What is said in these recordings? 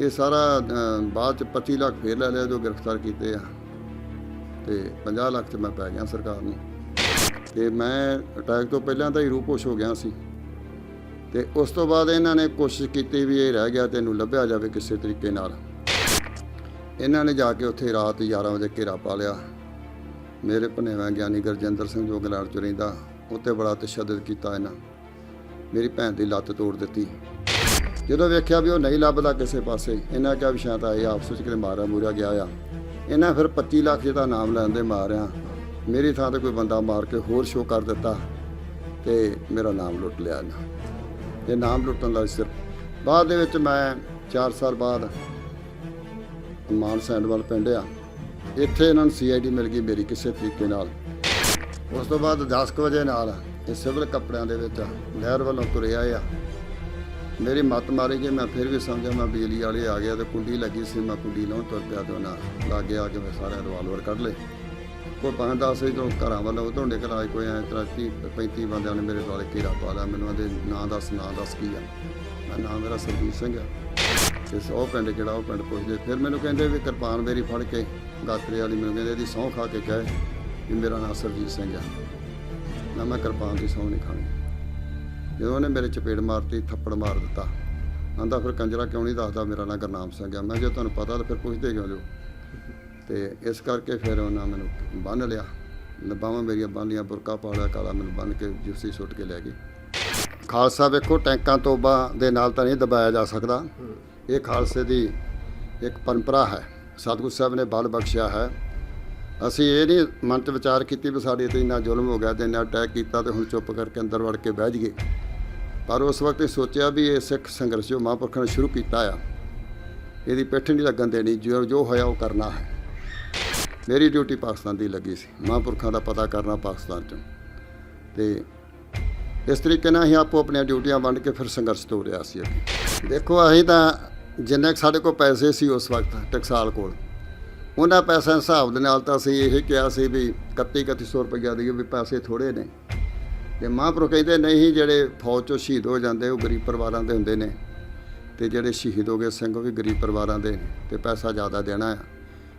ये सारा बाद 25 लाख फिर ले लिया जो गिरफ्तार किए आ, तो 50 लाख मैं पै गया सरकार नूं। ते मैं अटैक तो पहलां तो ही रूपोश हो गया सी, ते उस तो बाद इन्हां ने कोशिश की भी ये रह गया तैनूं लभ्या जावे किसी तरीके नाल। इन्हां ने जाके उत्थे रात 11 बजे घेरा पा लिया। मेरे भनेवां ज्ञानी गुरजिंदर सिंह जो इंग्लैंड च रहिंदा उत्ते बड़ा तशद्दद किया इन्हां, मेरी भैन की लत्त तोड़ दी। जो वेख्या भी वो नहीं लभदा किसी पासे, इन्हां क्या भी शायद आए आपस में किते मारिया मूरिया गया आ। इन्हां फिर 25 लाख जिहदा नाम लैण दे मारिया, मेरी थां ते कोई बंदा मार के होर शो कर दिता ते मेरा नाम लुट लिया इन्हां। ये नाम लुटन का सिर बाद दे विच मैं 4 साल बाद मान सैंडवाल पिंड आ, इत्थे इन्हां नूं CID मिल गई मेरी किसी तरीके नाल। उस तो बाद 10 बजे नाल ये सिविल कपड़ियां दे विच नहर वालों तुरे आए आ। मेरी मत मारी गई, मैं फिर भी समझा मैं बिजली वाले आ गया, तो कुंडी लगी सी, मैं कुंडी लाउण तुर पिया तो ना लागे आके मैं सारे रिवाल्वर कढ़ ले। कोई 5-10 तो घर वालों उधरों निकल आए, कोई 30-35 बंदियां ने मेरे वाले घेरा पा लिया। मैनूं आंदे नां दस की आ, मैं नाम मेरा सरजीत सिंह आ, ते सौ पिंड किहड़ा वो पिंड पुछदे। फिर मैनूं कहंदे भी किरपान मेरी फड़ के गातरे वाली, मैनूं कहंदे इहदी सौं खा के कहे भी मेरा नाम सरजीत सिंह आ। मैं किरपान की सौं नहीं खानी। जो उन्हें मेरे चपेड़ मारती, थप्पड़ मार दिता, आंदा फिर कंजरा क्यों नहीं दसदा मेरा नाम गुरनाम सिंह आ। मैं जो तुहानूं पता तो फिर पुछदे क्यों जो। तो इस करके फिर उन्हें मैनूं बन लिया, बावां मेरियां बन लिया, बुरका पा लिया काला, मैनूं बन के जिप्सी सुट के लै गई। खालसा वेखो टैंकां तोबां दे नाल तां नहीं दबाया जा सकदा, ये खालसे दी एक परंपरा है, सतगुरु साहब ने बल बख्शिया है। असीं ये नहीं मन च विचार कीती भी साडे ते इन्ना जुल्म हो गया, तो इन्ना अटैक किया, तो हुण चुप करके अंदर वड़ के बह जाइए। पर उस वक्त सोचा भी ये सिख संघर्ष जो महापुरखों ने शुरू किया आ, इसदी पिठ नहीं लगन देनी, जो होया वो करना है। मेरी ड्यूटी पाकिस्तान की लगी सी, महापुरखों का पता करना पाकिस्तान चों, तो इस तरीके नाल ही आपो अपनी ड्यूटियां वंड के फिर संघर्ष तोड़िया सी अगे। देखो असीं तां जिन्ने साडे कोल पैसे सी उस वक्त टकसाल कोल, उन्हां पैसों हिसाब दे नाल तां असीं ये कहा सी भी 3100 रुपया दईए भी पैसे थोड़े ने। ते महापुरख कहते नहीं, जिहड़े फौज चों शहीद हो जाते वो गरीब परिवारां दे हुंदे ने, ते जिहड़े शहीद हो गए सिंह भी गरीब परिवारां दे, ते पैसा ज़्यादा देना है।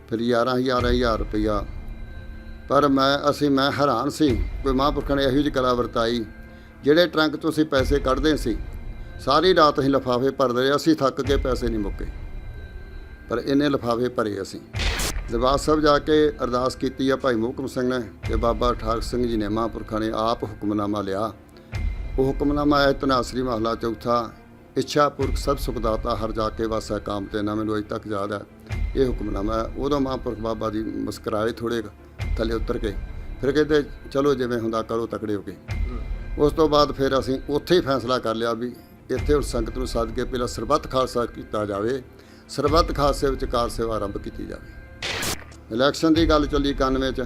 फिर 11,000 रुपया। पर मैं हैरान सी, कोई महापुरखों ने इहो जी कला वरताई, जिहड़े ट्रंक चों असीं पैसे कढ़दे सी, सारी रात असीं लिफाफे भरदे रहे, असीं थक के पैसे नहीं मुक्के, पर इन्ने लिफाफे भरे असीं। दरबार साहब जाके अरदास की है भाई मोहकम सिंह ने, ते बाबा ठाकर सिंह जी ने, महापुरखों ने आप हुक्मनामा लिया। वो हुक्मनामा है तनासरी महला चौथा, इच्छा पुरख सब सुखदाता हर जाके वासा काम ते ना, मैनूं अज तक याद है ये हुक्मनामा है। उदों महापुरख बाबा जी मुस्कराए थोड़े थले उतर के, फिर कहते चलो जिवें हुंदा करो तकड़े हो के। उस तो बाद फिर असीं उत्थे ही फैसला कर लिया भी इत्थे हुण संगत नूं सद के पहलां सरबत खालसा कीता जावे, सरबत खालसे विच कार सेवा आरंभ की जावे। इलैक्शन की गल चली 91 च,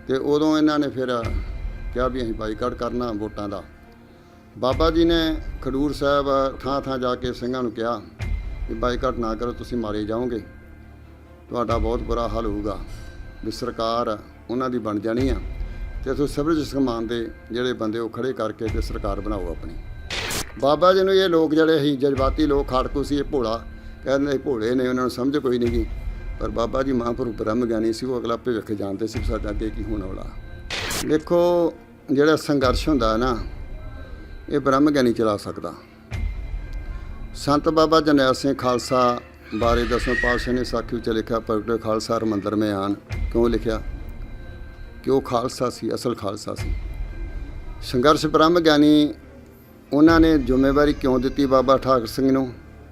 ते उदों इन्हां ने फिर कहा भी असीं बाईकाट करना वोटां दा। बाबा जी ने खडूर साहब थां थां जाके ਸਿੰਘਾਂ ਨੂੰ कहा भी बाईकाट ना करो, तुसीं मारे जाओगे, तुहाडा बहुत बुरा हाल होगा, भी सरकार उन्हां दी बन जानी आ, ते तुसीं सिविल समान दे जिहड़े बंदे वो खड़े करके ते सरकार बनाओ अपनी। बाबा जी नूं ये लोग जिहड़े ही जज्बाती लोग खाड़कू सी, ये भोला कहते भोले ने, उन्होंने समझ कोई नहीं गी। पर बाबा जी महापुरख ब्रह्म ज्ञानी सी, वो अगला भविख जानते सी साडा अगे की होने वाला। देखो जिहड़ा संघर्ष हुंदा ना, ये ब्रह्म ज्ञानी चला सकदा। संत बाबा जरनैल सिंह खालसा बारे 10वें पातशाह ने साखी विच लिखा, प्रगटे खालसा हरमंदर में आन। क्यों लिखा? कि वो खालसा सी, असल खालसा सी। संघर्ष ब्रह्म ज्ञानी उन्होंने जिम्मेवारी क्यों दी बाबा ठाकर सिंह नूं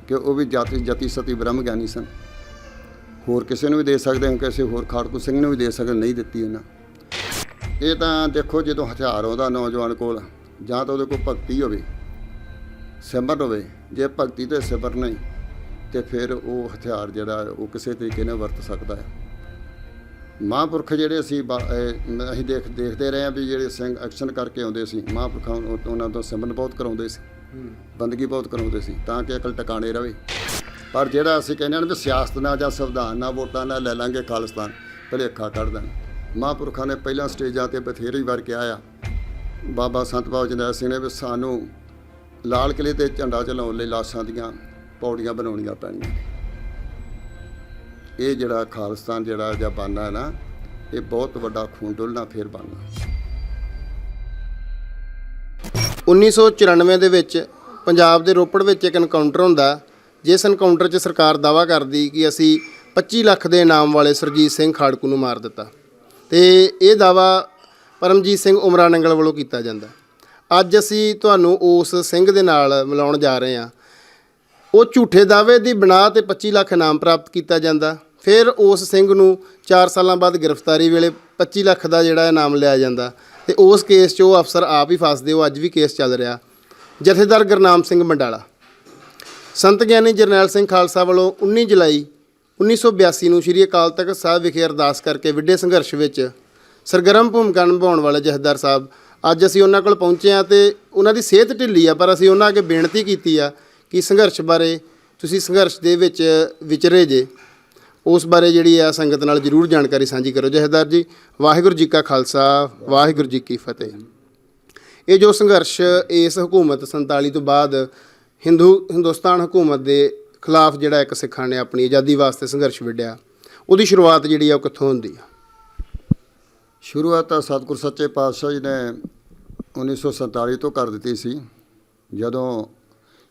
कि वो भी जति सती ब्रह्म ज्ञानी सन, होर किसी नूं भी दे सकते हैं, किसी होर खाड़कू सिंह नूं भी दे सकते, नहीं दित्ती उन्हें। ये तां देखो जदों हथियार आउंदा नौजवान कोल, जां तां उहदे कोल भगती होवे, सिमरन होवे, जे भगती ते सिमरन नहीं तो फिर वो हथियार जिहड़ा वो किसी तरीके नाल वरत सकदा है। महापुरख जिहड़े असीं देखते रहे हैं भी जिहड़े सिंह एक्शन करके आउंदे सी, महापुरखां उन्हां तों सिमरन बहुत कराउंदे सी, बंदगी बहुत कराउंदे सी, तां कि अकल टकाणे रहे। पर जिहड़ा असीं कहने भी सियासत ना जां संविधान ना वोटां ना ले लांगे खालिस्तान, भुलेखा कढ़ देण। महापुरखां ने पहलां स्टेजां ते बथेरी वार किहा आ, बाबा संत बाबा जरनैल सिंह ने भी सानूं लाल किले ते झंडा चलाउण लई लाशां दीआं ਪੌੜੀਆਂ ਬਣਾਉਣੀਆਂ ਪੈਣੀਆਂ। ਇਹ ਜਿਹੜਾ ਖਾਲਿਸਤਾਨ ਜਿਹੜਾ ਜਾਂ ਬਣਨਾ ਹੈ ਨਾ, ਇਹ ਬਹੁਤ ਵੱਡਾ ਖੂਨ ਡੁੱਲਣਾ ਫਿਰ ਬਣਨਾ। 1994 ਦੇ ਵਿੱਚ ਪੰਜਾਬ ਦੇ ਰੋਪੜ ਵਿੱਚ ਇੱਕ ਐਨਕਾਊਂਟਰ ਹੁੰਦਾ, ਜਿਸ ਐਨਕਾਊਂਟਰ 'ਚ ਸਰਕਾਰ ਦਾਅਵਾ ਕਰਦੀ ਕਿ ਅਸੀਂ 25 ਲੱਖ ਦੇ ਇਨਾਮ ਵਾਲੇ ਸੁਰਜੀਤ ਸਿੰਘ ਖਾੜਕੂ ਨੂੰ ਮਾਰ ਦਿੱਤਾ, ਤੇ ਇਹ ਦਾਅਵਾ ਪਰਮਜੀਤ ਸਿੰਘ ਉਮਰਾ ਨੰਗਲ ਵੱਲੋਂ ਕੀਤਾ ਜਾਂਦਾ। ਅੱਜ ਅਸੀਂ ਤੁਹਾਨੂੰ ਉਸ ਸਿੰਘ ਦੇ ਨਾਲ ਮਿਲਾਉਣ ਜਾ ਰਹੇ ਹਾਂ। ਉਹ ਝੂਠੇ ਦਾਅਵੇ ਦੀ ਬਣਾ ਤੇ 25 ਲੱਖ ਇਨਾਮ ਪ੍ਰਾਪਤ ਕੀਤਾ ਜਾਂਦਾ। ਫਿਰ ਉਸ ਸਿੰਘ ਨੂੰ 4 ਸਾਲਾਂ ਬਾਅਦ ਗ੍ਰਿਫਤਾਰੀ ਵੇਲੇ 25 ਲੱਖ ਦਾ ਜਿਹੜਾ ਇਨਾਮ ਲਿਆ ਜਾਂਦਾ, ਤੇ ਉਸ ਕੇਸ 'ਚ ਉਹ ਅਫਸਰ ਆਪ ਹੀ ਫਸਦੇ। ਉਹ ਅੱਜ ਵੀ ਕੇਸ ਚੱਲ ਰਿਹਾ। ਜਥੇਦਾਰ ਗੁਰਨਾਮ ਸਿੰਘ ਮੰਡਾਲਾ, ਸੰਤ ਗਿਆਨੀ ਜਰਨੈਲ ਸਿੰਘ ਖਾਲਸਾ ਵੱਲੋਂ 19 ਜੁਲਾਈ 1982 ਨੂੰ ਸ਼੍ਰੀ ਅਕਾਲ ਤਖਤ ਸਾਹਿਬ ਵਿਖੇ ਅਰਦਾਸ ਕਰਕੇ ਵਿੱਢੇ ਸੰਘਰਸ਼ ਵਿੱਚ ਸਰਗਰਮ ਭੂਮਿਕਾ ਨਿਭਾਉਣ ਵਾਲੇ ਜਥੇਦਾਰ ਸਾਹਿਬ, ਅੱਜ ਅਸੀਂ ਉਹਨਾਂ ਕੋਲ ਪਹੁੰਚੇ ਹਾਂ ਤੇ ਉਹਨਾਂ ਦੀ ਸਿਹਤ ਢਿੱਲੀ ਆ, ਪਰ ਅਸੀਂ ਉਹਨਾਂ ਅੱਗੇ ਬੇਨਤੀ ਕੀਤੀ ਆ ਕਿ ਸੰਘਰਸ਼ ਬਾਰੇ, ਤੁਸੀਂ ਸੰਘਰਸ਼ ਦੇ ਵਿੱਚ ਵਿਚਰੇ ਜੇ, ਉਸ ਬਾਰੇ ਜਿਹੜੀ ਆ ਸੰਗਤ ਨਾਲ ਜ਼ਰੂਰ ਜਾਣਕਾਰੀ ਸਾਂਝੀ ਕਰੋ। ਜਥੇਦਾਰ ਜੀ, ਵਾਹਿਗੁਰੂ ਜੀ ਕਾ ਖਾਲਸਾ, ਵਾਹਿਗੁਰੂ ਜੀ ਕੀ ਫਤਿਹ। ਇਹ ਜੋ ਸੰਘਰਸ਼ ਇਸ ਹਕੂਮਤ 47 ਤੋਂ ਬਾਅਦ ਹਿੰਦੁਸਤਾਨ ਹਕੂਮਤ ਦੇ ਖਿਲਾਫ ਜਿਹੜਾ ਇੱਕ ਸਿੱਖਾਂ ਨੇ ਆਪਣੀ ਆਜ਼ਾਦੀ ਵਾਸਤੇ ਸੰਘਰਸ਼ ਵਿੱਢਿਆ, ਉਹਦੀ ਸ਼ੁਰੂਆਤ ਜਿਹੜੀ ਆ ਉਹ ਕਿੱਥੋਂ ਹੁੰਦੀ ਆ? ਸ਼ੁਰੂਆਤ ਤਾਂ ਸਤਿਗੁਰ ਸੱਚੇ ਪਾਤਸ਼ਾਹ ਜੀ ਨੇ 1947 ਤੋਂ ਕਰ ਦਿੱਤੀ ਸੀ, ਜਦੋਂ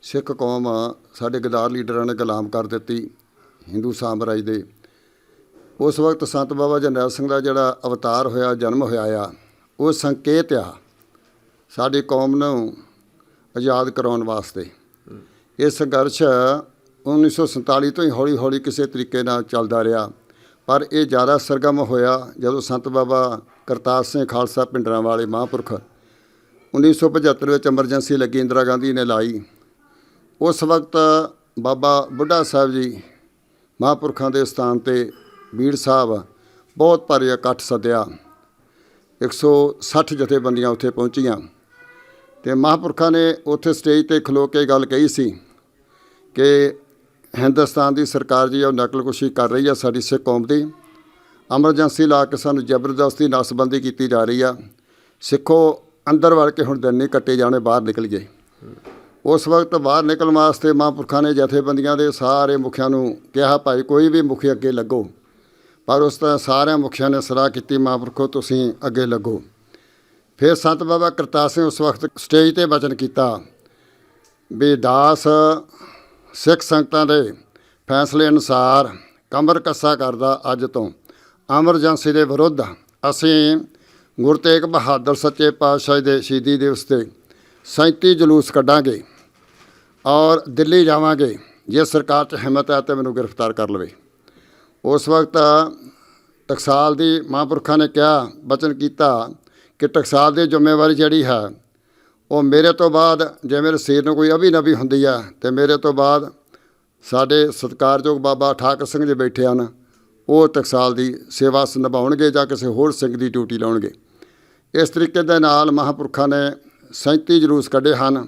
ਸਿੱਖ ਕੌਮ ਸਾਡੇ ਗਦਾਰ ਲੀਡਰਾਂ ਨੇ ਗੁਲਾਮ ਕਰ ਦਿੱਤੀ ਹਿੰਦੂ ਸਾਮਰਾਜ ਦੇ। ਉਸ ਵਕਤ ਸੰਤ ਬਾਬਾ ਜਰਨੈਲ ਸਿੰਘ ਦਾ ਜਿਹੜਾ ਅਵਤਾਰ ਹੋਇਆ, ਜਨਮ ਹੋਇਆ ਆ, ਉਹ ਸੰਕੇਤ ਆ ਸਾਡੀ ਕੌਮ ਨੂੰ ਆਜ਼ਾਦ ਕਰਾਉਣ ਵਾਸਤੇ। ਇਹ ਸੰਘਰਸ਼ 1947 ਤੋਂ ਹੀ ਹੌਲੀ ਹੌਲੀ ਕਿਸੇ ਤਰੀਕੇ ਨਾਲ ਚੱਲਦਾ ਰਿਹਾ, ਪਰ ਇਹ ਜ਼ਿਆਦਾ ਸਰਗਰਮ ਹੋਇਆ ਜਦੋਂ ਸੰਤ ਬਾਬਾ ਕਰਤਾਰ ਸਿੰਘ ਖਾਲਸਾ ਭਿੰਡਰਾਂਵਾਲੇ ਮਹਾਂਪੁਰਖ 1975 ਵਿੱਚ ਐਮਰਜੈਂਸੀ ਲੱਗੀ, ਇੰਦਰਾ ਗਾਂਧੀ ਨੇ ਲਾਈ। ਉਸ ਵਕਤ ਬਾਬਾ ਬੁੱਢਾ ਸਾਹਿਬ ਜੀ ਮਹਾਂਪੁਰਖਾਂ ਦੇ ਸਥਾਨ 'ਤੇ ਬੀੜ ਸਾਹਿਬ ਬਹੁਤ ਭਾਰੀ ਇਕੱਠ ਸੱਦਿਆ। 160 ਜਥੇਬੰਦੀਆਂ ਉੱਥੇ ਪਹੁੰਚੀਆਂ ਤੇ ਮਹਾਂਪੁਰਖਾਂ ਨੇ ਉੱਥੇ ਸਟੇਜ 'ਤੇ ਖਲੋ ਕੇ ਗੱਲ ਕਹੀ ਸੀ ਕਿ ਹਿੰਦੁਸਤਾਨ ਦੀ ਸਰਕਾਰ ਜੀ ਉਹ ਨਕਲਕੁਸ਼ੀ ਕਰ ਰਹੀ ਆ ਸਾਡੀ ਸਿੱਖ ਕੌਮ ਦੀ, ਐਮਰਜੈਂਸੀ ਲਾ ਕੇ ਸਾਨੂੰ ਜ਼ਬਰਦਸਤੀ ਨਸਬੰਦੀ ਕੀਤੀ ਜਾ ਰਹੀ ਆ। ਸਿੱਖੋ ਅੰਦਰ ਵੜ ਕੇ ਹੁਣ ਦਿਨ ਨਹੀਂ ਕੱਟੇ ਜਾਣੇ, ਬਾਹਰ ਨਿਕਲ ਗਏ। ਉਸ ਵਕਤ ਬਾਹਰ ਨਿਕਲਣ ਵਾਸਤੇ ਮਹਾਂਪੁਰਖਾਂ ਨੇ ਜਥੇਬੰਦੀਆਂ ਦੇ ਸਾਰੇ ਮੁਖੀਆਂ ਨੂੰ ਕਿਹਾ, ਭਾਈ ਕੋਈ ਵੀ ਮੁਖੀ ਅੱਗੇ ਲੱਗੋ, ਪਰ ਉਸ ਤਰ੍ਹਾਂ ਸਾਰਿਆਂ ਮੁਖੀਆਂ ਨੇ ਸਲਾਹ ਕੀਤੀ, ਮਹਾਂਪੁਰਖੋ ਤੁਸੀਂ ਅੱਗੇ ਲੱਗੋ। ਫਿਰ ਸੰਤ ਬਾਬਾ ਕਰਤਾਰ ਸਿੰਘ ਉਸ ਵਕਤ ਸਟੇਜ 'ਤੇ ਬਚਨ ਕੀਤਾ ਵੀ ਦਾਸ ਸਿੱਖ ਸੰਗਤਾਂ ਦੇ ਫੈਸਲੇ ਅਨੁਸਾਰ ਕਮਰ ਕੱਸਾ ਕਰਦਾ ਅੱਜ ਤੋਂ ਐਮਰਜੈਂਸੀ ਦੇ ਵਿਰੁੱਧ ਅਸੀਂ ਗੁਰੂ ਤੇਗ ਬਹਾਦਰ ਸੱਚੇ ਪਾਤਸ਼ਾਹ ਦੇ ਸ਼ਹੀਦੀ ਦਿਵਸ 'ਤੇ 37 ਜਲੂਸ ਕੱਢਾਂਗੇ ਔਰ ਦਿੱਲੀ ਜਾਵਾਂਗੇ, ਜੇ ਸਰਕਾਰ 'ਚ ਹਿੰਮਤ ਹੈ ਤਾਂ ਮੈਨੂੰ ਗ੍ਰਿਫਤਾਰ ਕਰ ਲਵੇ। ਉਸ ਵਕਤ ਟਕਸਾਲ ਦੀ ਮਹਾਂਪੁਰਖਾਂ ਨੇ ਕਿਹਾ, ਬਚਨ ਕੀਤਾ ਕਿ ਟਕਸਾਲ ਦੀ ਜ਼ਿੰਮੇਵਾਰੀ ਜਿਹੜੀ ਹੈ ਉਹ ਮੇਰੇ ਤੋਂ ਬਾਅਦ, ਜੇ ਮੇਰੇ ਸਰੀਰ ਨੂੰ ਕੋਈ ਅਭਿਨਵੀ ਹੁੰਦੀ ਆ ਤੇ ਮੇਰੇ ਤੋਂ ਬਾਅਦ ਸਾਡੇ ਸਤਿਕਾਰਯੋਗ ਬਾਬਾ ਠਾਕਰ ਸਿੰਘ ਜੀ ਬੈਠੇ ਹਨ, ਉਹ ਟਕਸਾਲ ਦੀ ਸੇਵਾ ਨਿਭਾਉਣਗੇ ਜਾਂ ਕਿਸੇ ਹੋਰ ਸਿੰਘ ਦੀ ਡਿਊਟੀ ਲਾਉਣਗੇ। ਇਸ ਤਰੀਕੇ ਦੇ ਨਾਲ ਮਹਾਂਪੁਰਖਾਂ ਨੇ 37 ਜਲੂਸ ਕੱਢੇ ਹਨ।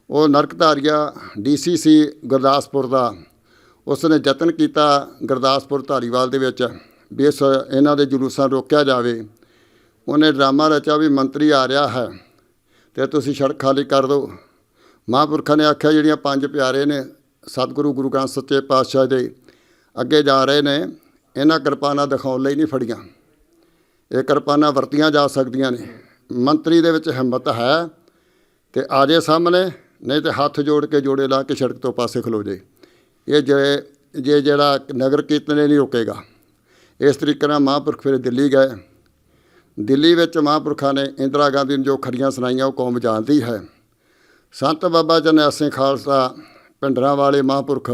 ਉਹ ਨਰਕਧਾਰੀਆ DCC ਗੁਰਦਾਸਪੁਰ ਦਾ, ਉਸ ਨੇ ਯਤਨ ਕੀਤਾ ਗੁਰਦਾਸਪੁਰ ਧਾਰੀਵਾਲ ਦੇ ਵਿੱਚ ਵੀ ਇਹਨਾਂ ਦੇ ਜਲੂਸਾਂ ਰੋਕਿਆ ਜਾਵੇ। ਉਹਨੇ ਡਰਾਮਾ ਰਚਿਆ ਵੀ ਮੰਤਰੀ ਆ ਰਿਹਾ ਹੈ ਅਤੇ ਤੁਸੀਂ ਸੜਕ ਖਾਲੀ ਕਰ ਦਿਓ। ਮਹਾਂਪੁਰਖਾਂ ਨੇ ਆਖਿਆ ਜਿਹੜੀਆਂ 5 ਪਿਆਰੇ ਨੇ ਸਤਿਗੁਰੂ ਗੁਰੂ ਗ੍ਰੰਥ ਸੱਚੇ ਪਾਤਸ਼ਾਹ ਦੇ ਅੱਗੇ ਜਾ ਰਹੇ ਨੇ, ਇਹਨਾਂ ਕਿਰਪਾਨਾਂ ਦਿਖਾਉਣ ਲਈ ਨਹੀਂ ਫੜੀਆਂ, ਇਹ ਕਿਰਪਾਨਾਂ ਵਰਤੀਆਂ ਜਾ ਸਕਦੀਆਂ ਨੇ। ਮੰਤਰੀ ਦੇ ਵਿੱਚ ਹਿੰਮਤ ਹੈ ਤੇ ਆ ਜੇ ਸਾਹਮਣੇ, ਨਹੀਂ ਤੇ ਹੱਥ ਜੋੜ ਕੇ ਜੋੜੇ ਲਾ ਕੇ ਸੜਕ ਤੋਂ ਪਾਸੇ ਖਲੋ ਜੇ। ਇਹ ਜਿਹੜਾ ਨਗਰ ਕੀਰਤਨ ਨਹੀਂ ਰੁਕੇਗਾ। ਇਸ ਤਰੀਕੇ ਨਾਲ ਮਹਾਂਪੁਰਖ ਫਿਰ ਦਿੱਲੀ ਗਏ। ਦਿੱਲੀ ਵਿੱਚ ਮਹਾਂਪੁਰਖਾਂ ਨੇ ਇੰਦਰਾ ਗਾਂਧੀ ਨੂੰ ਜੋ ਖੜੀਆਂ ਸੁਣਾਈਆਂ ਉਹ ਕੌਮ ਜਾਣਦੀ ਹੈ। ਸੰਤ ਬਾਬਾ ਜਰਨੈਲ ਸਿੰਘ ਖਾਲਸਾ ਭਿੰਡਰਾਂਵਾਲੇ ਮਹਾਂਪੁਰਖ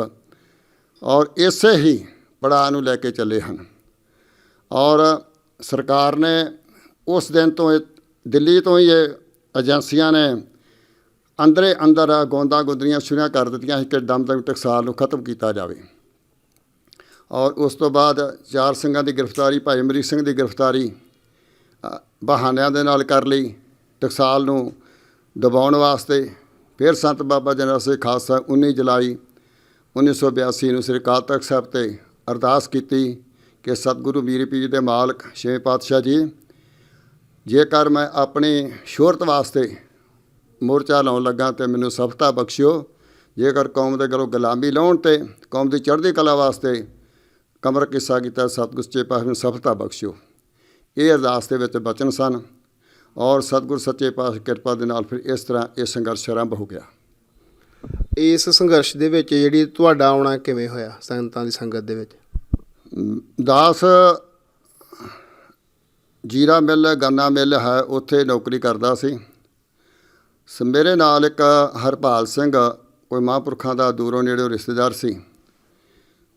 ਔਰ ਇਸੇ ਹੀ ਪੜਾਅ ਨੂੰ ਲੈ ਕੇ ਚੱਲੇ ਹਨ। ਔਰ ਸਰਕਾਰ ਨੇ ਉਸ ਦਿਨ ਤੋਂ ਦਿੱਲੀ ਤੋਂ ਹੀ ਇਹ ਏਜੰਸੀਆਂ ਨੇ ਅੰਦਰੇ ਅੰਦਰ ਗੋਂਦਾਂ ਗੁੰਦਰੀਆਂ ਸ਼ੁਰੂ ਕਰ ਦਿੱਤੀਆਂ ਸੀ ਕਿ ਦਮਦਮੀ ਟਕਸਾਲ ਨੂੰ ਖਤਮ ਕੀਤਾ ਜਾਵੇ। ਔਰ ਉਸ ਤੋਂ ਬਾਅਦ 4 ਸਿੰਘਾਂ ਦੀ ਗ੍ਰਿਫਤਾਰੀ, ਭਾਈ ਅਮਰੀਕ ਸਿੰਘ ਦੀ ਗ੍ਰਿਫਤਾਰੀ ਬਹਾਨਿਆਂ ਦੇ ਨਾਲ ਕਰ ਲਈ ਟਕਸਾਲ ਨੂੰ ਦਬਾਉਣ ਵਾਸਤੇ। ਫਿਰ ਸੰਤ ਬਾਬਾ ਜਰਨੈਲ ਸਿੰਘ ਖਾਲਸਾ 19 ਜੁਲਾਈ 1982 ਨੂੰ ਸ੍ਰੀ ਅਕਾਲ ਤਖਤ ਸਾਹਿਬ 'ਤੇ ਅਰਦਾਸ ਕੀਤੀ ਕਿ ਸਤਿਗੁਰੂ ਮੀਰ ਪੀਰ ਦੇ ਮਾਲਕ ਛੇਵੇਂ ਪਾਤਸ਼ਾਹ ਜੀ, ਜੇਕਰ ਮੈਂ ਆਪਣੀ ਸ਼ੋਹਰਤ ਵਾਸਤੇ ਮੋਰਚਾ ਲਾਉਣ ਲੱਗਾ ਤਾਂ ਮੈਨੂੰ ਸਫਲਤਾ ਬਖਸ਼ਿਓ, ਜੇਕਰ ਕੌਮ ਦੇ ਘਰੋਂ ਗੁਲਾਮੀ ਲਾਉਣ ਤੇ ਕੌਮ ਦੀ ਚੜ੍ਹਦੀ ਕਲਾ ਵਾਸਤੇ ਕਮਰ ਕਿੱਸਾ ਕੀਤਾ, ਸਤਿਗੁਰ ਸੱਚੇ ਪਾਤਸ਼ਾਹ ਨੂੰ ਸਫਲਤਾ ਬਖਸ਼ਿਓ। ਇਹ ਅਰਦਾਸ ਦੇ ਵਿੱਚ ਬਚਨ ਸਨ ਔਰ ਸਤਿਗੁਰ ਸੱਚੇ ਪਾਤਸ਼ਾਹ ਕਿਰਪਾ ਦੇ ਨਾਲ ਫਿਰ ਇਸ ਤਰ੍ਹਾਂ ਇਹ ਸੰਘਰਸ਼ ਆਰੰਭ ਹੋ ਗਿਆ। ਇਸ ਸੰਘਰਸ਼ ਦੇ ਵਿੱਚ ਜਿਹੜੀ ਤੁਹਾਡਾ ਆਉਣਾ ਕਿਵੇਂ ਹੋਇਆ ਸੰਗਤਾਂ ਦੀ ਸੰਗਤ ਦੇ ਵਿੱਚ? ਦਾਸ ਜੀਰਾ ਮਿੱਲ ਗੰਨਾ ਮਿੱਲ ਹੈ, ਉੱਥੇ ਨੌਕਰੀ ਕਰਦਾ ਸੀ। ਮੇਰੇ ਨਾਲ ਇੱਕ ਹਰਪਾਲ ਸਿੰਘ ਕੋਈ ਮਹਾਂਪੁਰਖਾਂ ਦਾ ਦੂਰੋਂ ਨੇੜਿਓਂ ਰਿਸ਼ਤੇਦਾਰ ਸੀ,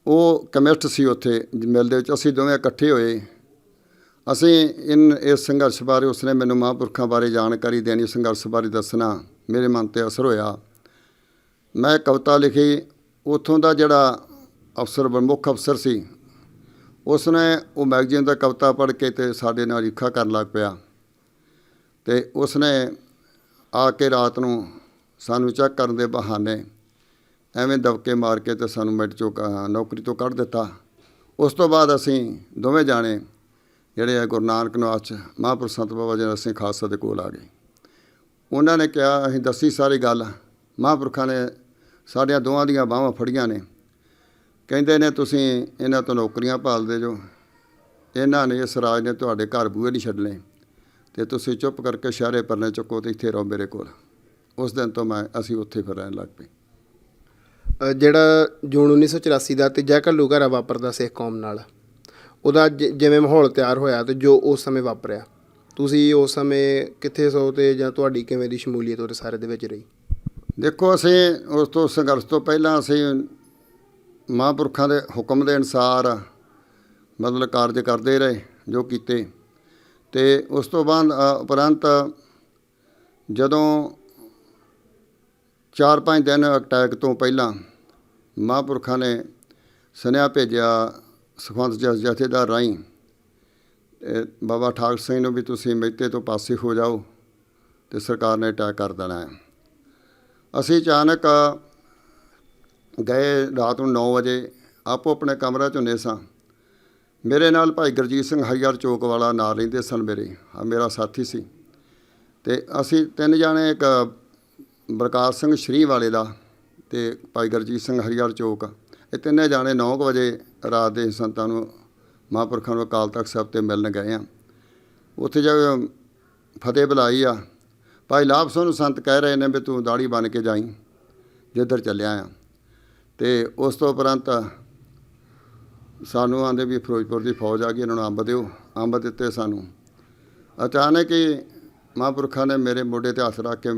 ਉਹ ਕਮਿਸਟ ਸੀ ਉੱਥੇ ਮਿੱਲ ਦੇ ਵਿੱਚ। ਅਸੀਂ ਦੋਵੇਂ ਇਕੱਠੇ ਹੋਏ। ਅਸੀਂ ਇਸ ਸੰਘਰਸ਼ ਬਾਰੇ ਉਸਨੇ ਮੈਨੂੰ ਮਹਾਂਪੁਰਖਾਂ ਬਾਰੇ ਜਾਣਕਾਰੀ ਦੇਣੀ, ਸੰਘਰਸ਼ ਬਾਰੇ ਦੱਸਣਾ, ਮੇਰੇ ਮਨ 'ਤੇ ਅਸਰ ਹੋਇਆ। ਮੈਂ ਕਵਿਤਾ ਲਿਖੀ। ਉੱਥੋਂ ਦਾ ਜਿਹੜਾ ਅਫਸਰ ਮੁੱਖ ਅਫਸਰ ਸੀ, ਉਸਨੇ ਉਹ ਮੈਗਜ਼ੀਨ ਦਾ ਕਵਿਤਾ ਪੜ੍ਹ ਕੇ ਤੇ ਸਾਡੇ ਨਾਲ ਈਰਖਾ ਕਰਨ ਲੱਗ ਪਿਆ ਅਤੇ ਉਸਨੇ ਆ ਕੇ ਰਾਤ ਨੂੰ ਸਾਨੂੰ ਚੈੱਕ ਕਰਨ ਦੇ ਬਹਾਨੇ ਐਵੇਂ ਦਬਕੇ ਮਾਰ ਕੇ ਤੇ ਸਾਨੂੰ ਮਿੰਟ 'ਚੋਂ ਨੌਕਰੀ ਤੋਂ ਕੱਢ ਦਿੱਤਾ। ਉਸ ਤੋਂ ਬਾਅਦ ਅਸੀਂ ਦੋਵੇਂ ਜਾਣੇ ਜਿਹੜੇ ਆ ਗੁਰੂ ਨਾਨਕ ਨਿਵਾਸ 'ਚ ਮਹਾਂਪੁਰਖ ਸੰਤ ਬਾਬਾ ਜੀਰਾ ਸਿੰਘ ਖਾਲਸਾ ਦੇ ਕੋਲ ਆ ਗਏ। ਉਹਨਾਂ ਨੇ ਕਿਹਾ, ਅਸੀਂ ਦੱਸੀ ਸਾਰੀ ਗੱਲ। ਮਹਾਂਪੁਰਖਾਂ ਨੇ ਸਾਡੀਆਂ ਦੋਵਾਂ ਦੀਆਂ ਬਾਹਾਂ ਫੜੀਆਂ ਨੇ, ਕਹਿੰਦੇ ਨੇ ਤੁਸੀਂ ਇਹਨਾਂ ਤੋਂ ਨੌਕਰੀਆਂ ਭਾਲਦੇ ਜੋ, ਇਹਨਾਂ ਨੇ ਇਸ ਰਾਜ ਨੇ ਤੁਹਾਡੇ ਘਰ ਬੂਹੇ ਨਹੀਂ ਛੱਡਣੇ ਅਤੇ ਤੁਸੀਂ ਚੁੱਪ ਕਰਕੇ ਸ਼ਹਿਰੇ ਪਰਨੇ ਚੁੱਕੋ ਅਤੇ ਇੱਥੇ ਰਹੋ ਮੇਰੇ ਕੋਲ। ਉਸ ਦਿਨ ਤੋਂ ਅਸੀਂ ਉੱਥੇ ਫਿਰ ਰਹਿਣ ਲੱਗ ਪਏ। ਜਿਹੜਾ ਜੂਨ 1984 ਦਾ ਤੀਜਾ ਘੱਲੂਘਾਰਾ ਵਾਪਰਦਾ ਸਿੱਖ ਕੌਮ ਨਾਲ, ਉਹਦਾ ਜਿਵੇਂ ਮਾਹੌਲ ਤਿਆਰ ਹੋਇਆ ਅਤੇ ਜੋ ਉਸ ਸਮੇਂ ਵਾਪਰਿਆ, ਤੁਸੀਂ ਉਸ ਸਮੇਂ ਕਿੱਥੇ ਸੋ ਅਤੇ ਜਾਂ ਤੁਹਾਡੀ ਕਿਵੇਂ ਦੀ ਸ਼ਮੂਲੀਅਤ ਉਹਦੇ ਸਾਰੇ ਦੇ ਵਿੱਚ ਰਹੀ? ਦੇਖੋ, ਅਸੀਂ ਉਸ ਤੋਂ ਸੰਘਰਸ਼ ਤੋਂ ਪਹਿਲਾਂ ਅਸੀਂ ਮਹਾਂਪੁਰਖਾਂ ਦੇ ਹੁਕਮ ਦੇ ਅਨੁਸਾਰ ਮਤਲਬ ਕਾਰਜ ਕਰਦੇ ਰਹੇ ਜੋ ਕੀਤੇ। ਅਤੇ ਉਸ ਤੋਂ ਬਾਅਦ ਉਪਰੰਤ ਜਦੋਂ 4-5 ਦਿਨ ਅਟੈਕ ਤੋਂ ਪਹਿਲਾਂ ਮਹਾਂਪੁਰਖਾਂ ਨੇ ਸੁਨੇਹਾ ਭੇਜਿਆ ਸੁਖਵੰਤ ਜਥੇਦਾਰ ਰਾਹੀਂ ਬਾਬਾ ਠਾਕਰ ਸਿੰਘ ਨੂੰ ਵੀ ਤੁਸੀਂ ਮਹਿਤੇ ਤੋਂ ਪਾਸੇ ਹੋ ਜਾਓ ਅਤੇ ਸਰਕਾਰ ਨੇ ਅਟੈਕ ਕਰ ਦੇਣਾ ਹੈ। ਅਸੀਂ ਅਚਾਨਕ ਗਏ ਰਾਤ ਨੂੰ 9 ਵਜੇ, ਆਪੋ ਆਪਣੇ ਕਮਰਾ 'ਚ ਹੁੰਦੇ ਸਾਂ। ਮੇਰੇ ਨਾਲ ਭਾਈ ਗੁਰਜੀਤ ਸਿੰਘ ਹਰੀਆਰ ਚੌਕ ਵਾਲਾ ਨਾਲ ਰਹਿੰਦੇ ਸਨ, ਮੇਰਾ ਸਾਥੀ ਸੀ। ਅਤੇ ਅਸੀਂ 3 ਜਾਣੇ, ਇੱਕ ਬਲਕਾਰ ਸਿੰਘ ਸ਼੍ਰੀ ਵਾਲੇ ਦਾ ਅਤੇ ਭਾਈ ਗੁਰਜੀਤ ਸਿੰਘ ਹਰੀਆਰ ਚੌਕ, ਇਹ 3 ਜਾਣੇ 9 ਵਜੇ ਰਾਤ ਦੇ ਸੰਤਾਂ ਨੂੰ ਮਹਾਂਪੁਰਖਾਂ ਨੂੰ ਅਕਾਲ ਤਖ਼ਤ ਸਾਹਿਬ 'ਤੇ ਮਿਲਣ ਗਏ ਹਾਂ। ਉੱਥੇ ਜਾ ਕੇ ਫਤਿਹ ਬੁਲਾਈ ਆ। ਭਾਈ ਲਾਭ ਸਿੰਘ ਨੂੰ ਸੰਤ ਕਹਿ ਰਹੇ ਨੇ ਵੀ ਤੂੰ ਦਾੜੀ ਬਣ ਕੇ ਜਾਈਂ ਜਿੱਧਰ ਚੱਲਿਆ ਆ। ਅਤੇ ਉਸ ਤੋਂ ਉਪਰੰਤ ਸਾਨੂੰ ਆਂਦੇ ਵੀ ਫਿਰੋਜ਼ਪੁਰ ਦੀ ਫੌਜ ਆ ਗਈ, ਇਹਨਾਂ ਨੂੰ ਅੰਬ ਦਿਓ। ਅੰਬ ਦਿੱਤੇ ਸਾਨੂੰ। ਅਚਾਨਕ ਹੀ ਮਹਾਂਪੁਰਖਾਂ ਨੇ ਮੇਰੇ ਮੋਢੇ 'ਤੇ ਹੱਥ ਰੱਖ ਕੇ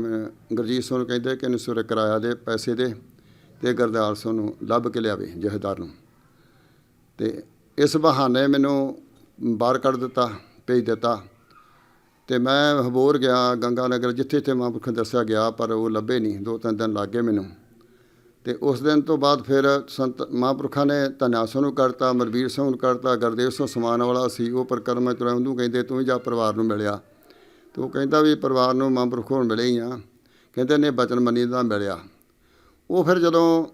ਗੁਰਜੀਤ ਸਿੰਘ ਨੂੰ ਕਹਿੰਦੇ ਕਿ ਇਹਨੂੰ ਸਵੇਰੇ ਕਿਰਾਇਆ ਦੇ ਪੈਸੇ ਦੇ ਅਤੇ ਗੁਰਦਿਆਲ ਸਿੰਘ ਨੂੰ ਲੱਭ ਕੇ ਲਿਆਵੇ ਜਥੇਦਾਰ ਨੂੰ। ਅਤੇ ਇਸ ਬਹਾਨੇ ਮੈਨੂੰ ਬਾਹਰ ਕੱਢ ਦਿੱਤਾ, ਭੇਜ ਦਿੱਤਾ। ਅਤੇ ਮੈਂ ਹਬੋਰ ਗਿਆ, ਗੰਗਾ ਨਗਰ, ਜਿੱਥੇ ਮਹਾਂਪੁਰਖਾਂ ਦੱਸਿਆ ਗਿਆ, ਪਰ ਉਹ ਲੱਭੇ ਨਹੀਂ। 2-3 ਦਿਨ ਲੱਗ ਗਏ ਮੈਨੂੰ। ਅਤੇ ਉਸ ਦਿਨ ਤੋਂ ਬਾਅਦ ਫਿਰ ਸੰਤ ਮਹਾਂਪੁਰਖਾਂ ਨੇ ਧੰਨਾ ਸਿੰਘ ਨੂੰ ਕਰਤਾ, ਮਰਵੀਰ ਸਿੰਘ ਨੂੰ ਕਰਤਾ, ਗੁਰਦੇਵ ਸਿੰਘ ਸਮਾਨ ਵਾਲਾ ਸੀ, ਉਹ ਪਰਿਕਰਮਾ ਤੁਰਿਆ, ਉਹਨੂੰ ਕਹਿੰਦੇ ਤੂੰ ਜਾ ਪਰਿਵਾਰ ਨੂੰ ਮਿਲਿਆ। ਅਤੇ ਉਹ ਕਹਿੰਦਾ ਵੀ ਪਰਿਵਾਰ ਨੂੰ ਮਹਾਂਪੁਰਖ ਹੁਣ ਮਿਲੇ ਹੀ ਆ। ਕਹਿੰਦੇ ਨੇ ਬਚਨ ਮੰਨੀ ਦਾ ਮਿਲਿਆ। ਉਹ ਫਿਰ ਜਦੋਂ